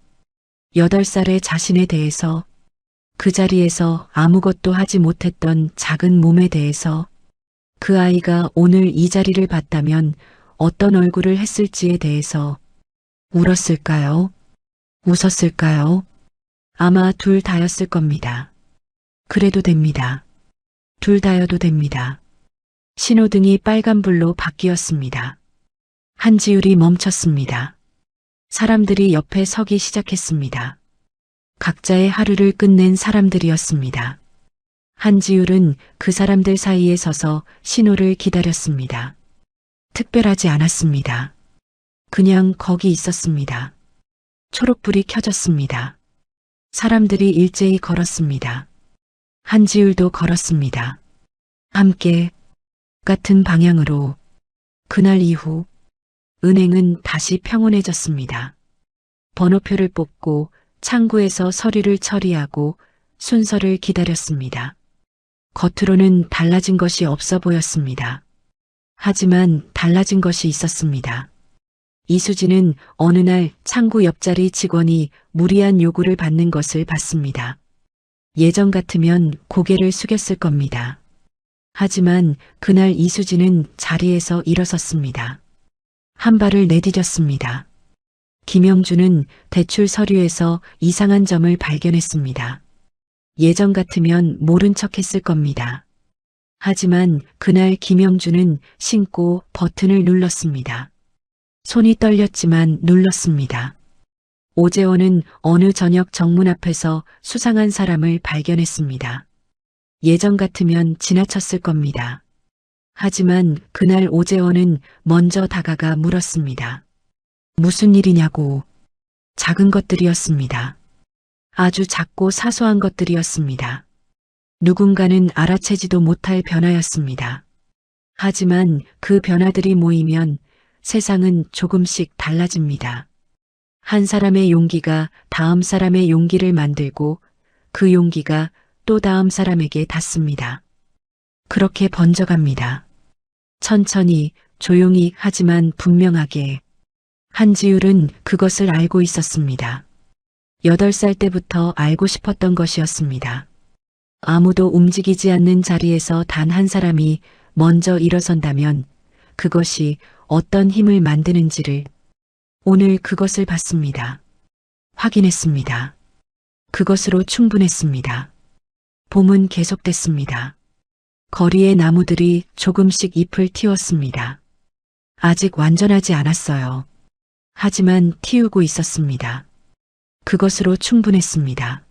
8살의 자신에 대해서, 그 자리에서 아무것도 하지 못했던 작은 몸에 대해서, 그 아이가 오늘 이 자리를 봤다면 어떤 얼굴을 했을지에 대해서 울었을까요? 웃었을까요? 아마 둘 다였을 겁니다. 그래도 됩니다. 둘 다여도 됩니다. 신호등이 빨간불로 바뀌었습니다. 한지율이 멈췄습니다. 사람들이 옆에 서기 시작했습니다. 각자의 하루를 끝낸 사람들이었습니다. 한지율은 그 사람들 사이에 서서 신호를 기다렸습니다. 특별하지 않았습니다. 그냥 거기 있었습니다. 초록불이 켜졌습니다. 사람들이 일제히 걸었습니다. 한지율도 걸었습니다. 함께 같은 방향으로. 그날 이후 은행은 다시 평온해졌습니다. 번호표를 뽑고 창구에서 서류를 처리하고 순서를 기다렸습니다. 겉으로는 달라진 것이 없어 보였습니다. 하지만 달라진 것이 있었습니다. 이수진은 어느 날 창구 옆자리 직원이 무리한 요구를 받는 것을 봤습니다. 예전 같으면 고개를 숙였을 겁니다. 하지만 그날 이수진은 자리에서 일어섰습니다. 한 발을 내디뎠습니다. 김영준은 대출 서류에서 이상한 점을 발견했습니다. 예전 같으면 모른 척 했을 겁니다. 하지만 그날 김영준은 신고 버튼을 눌렀습니다. 손이 떨렸지만 눌렀습니다. 오재원은 어느 저녁 정문 앞에서 수상한 사람을 발견했습니다. 예전 같으면 지나쳤을 겁니다. 하지만 그날 오재원은 먼저 다가가 물었습니다. 무슨 일이냐고. 작은 것들이었습니다. 아주 작고 사소한 것들이었습니다. 누군가는 알아채지도 못할 변화였습니다. 하지만 그 변화들이 모이면 세상은 조금씩 달라집니다. 한 사람의 용기가 다음 사람의 용기를 만들고 그 용기가 또 다음 사람에게 닿습니다. 그렇게 번져갑니다. 천천히, 조용히 하지만 분명하게. 한지율은 그것을 알고 있었습니다. 8살 때부터 알고 싶었던 것이었습니다. 아무도 움직이지 않는 자리에서 단 한 사람이 먼저 일어선다면 그것이 어떤 힘을 만드는지를 오늘 그것을 봤습니다. 확인했습니다. 그것으로 충분했습니다. 봄은 계속됐습니다. 거리의 나무들이 조금씩 잎을 틔웠습니다. 아직 완전하지 않았어요. 하지만 틔우고 있었습니다. 그것으로 충분했습니다.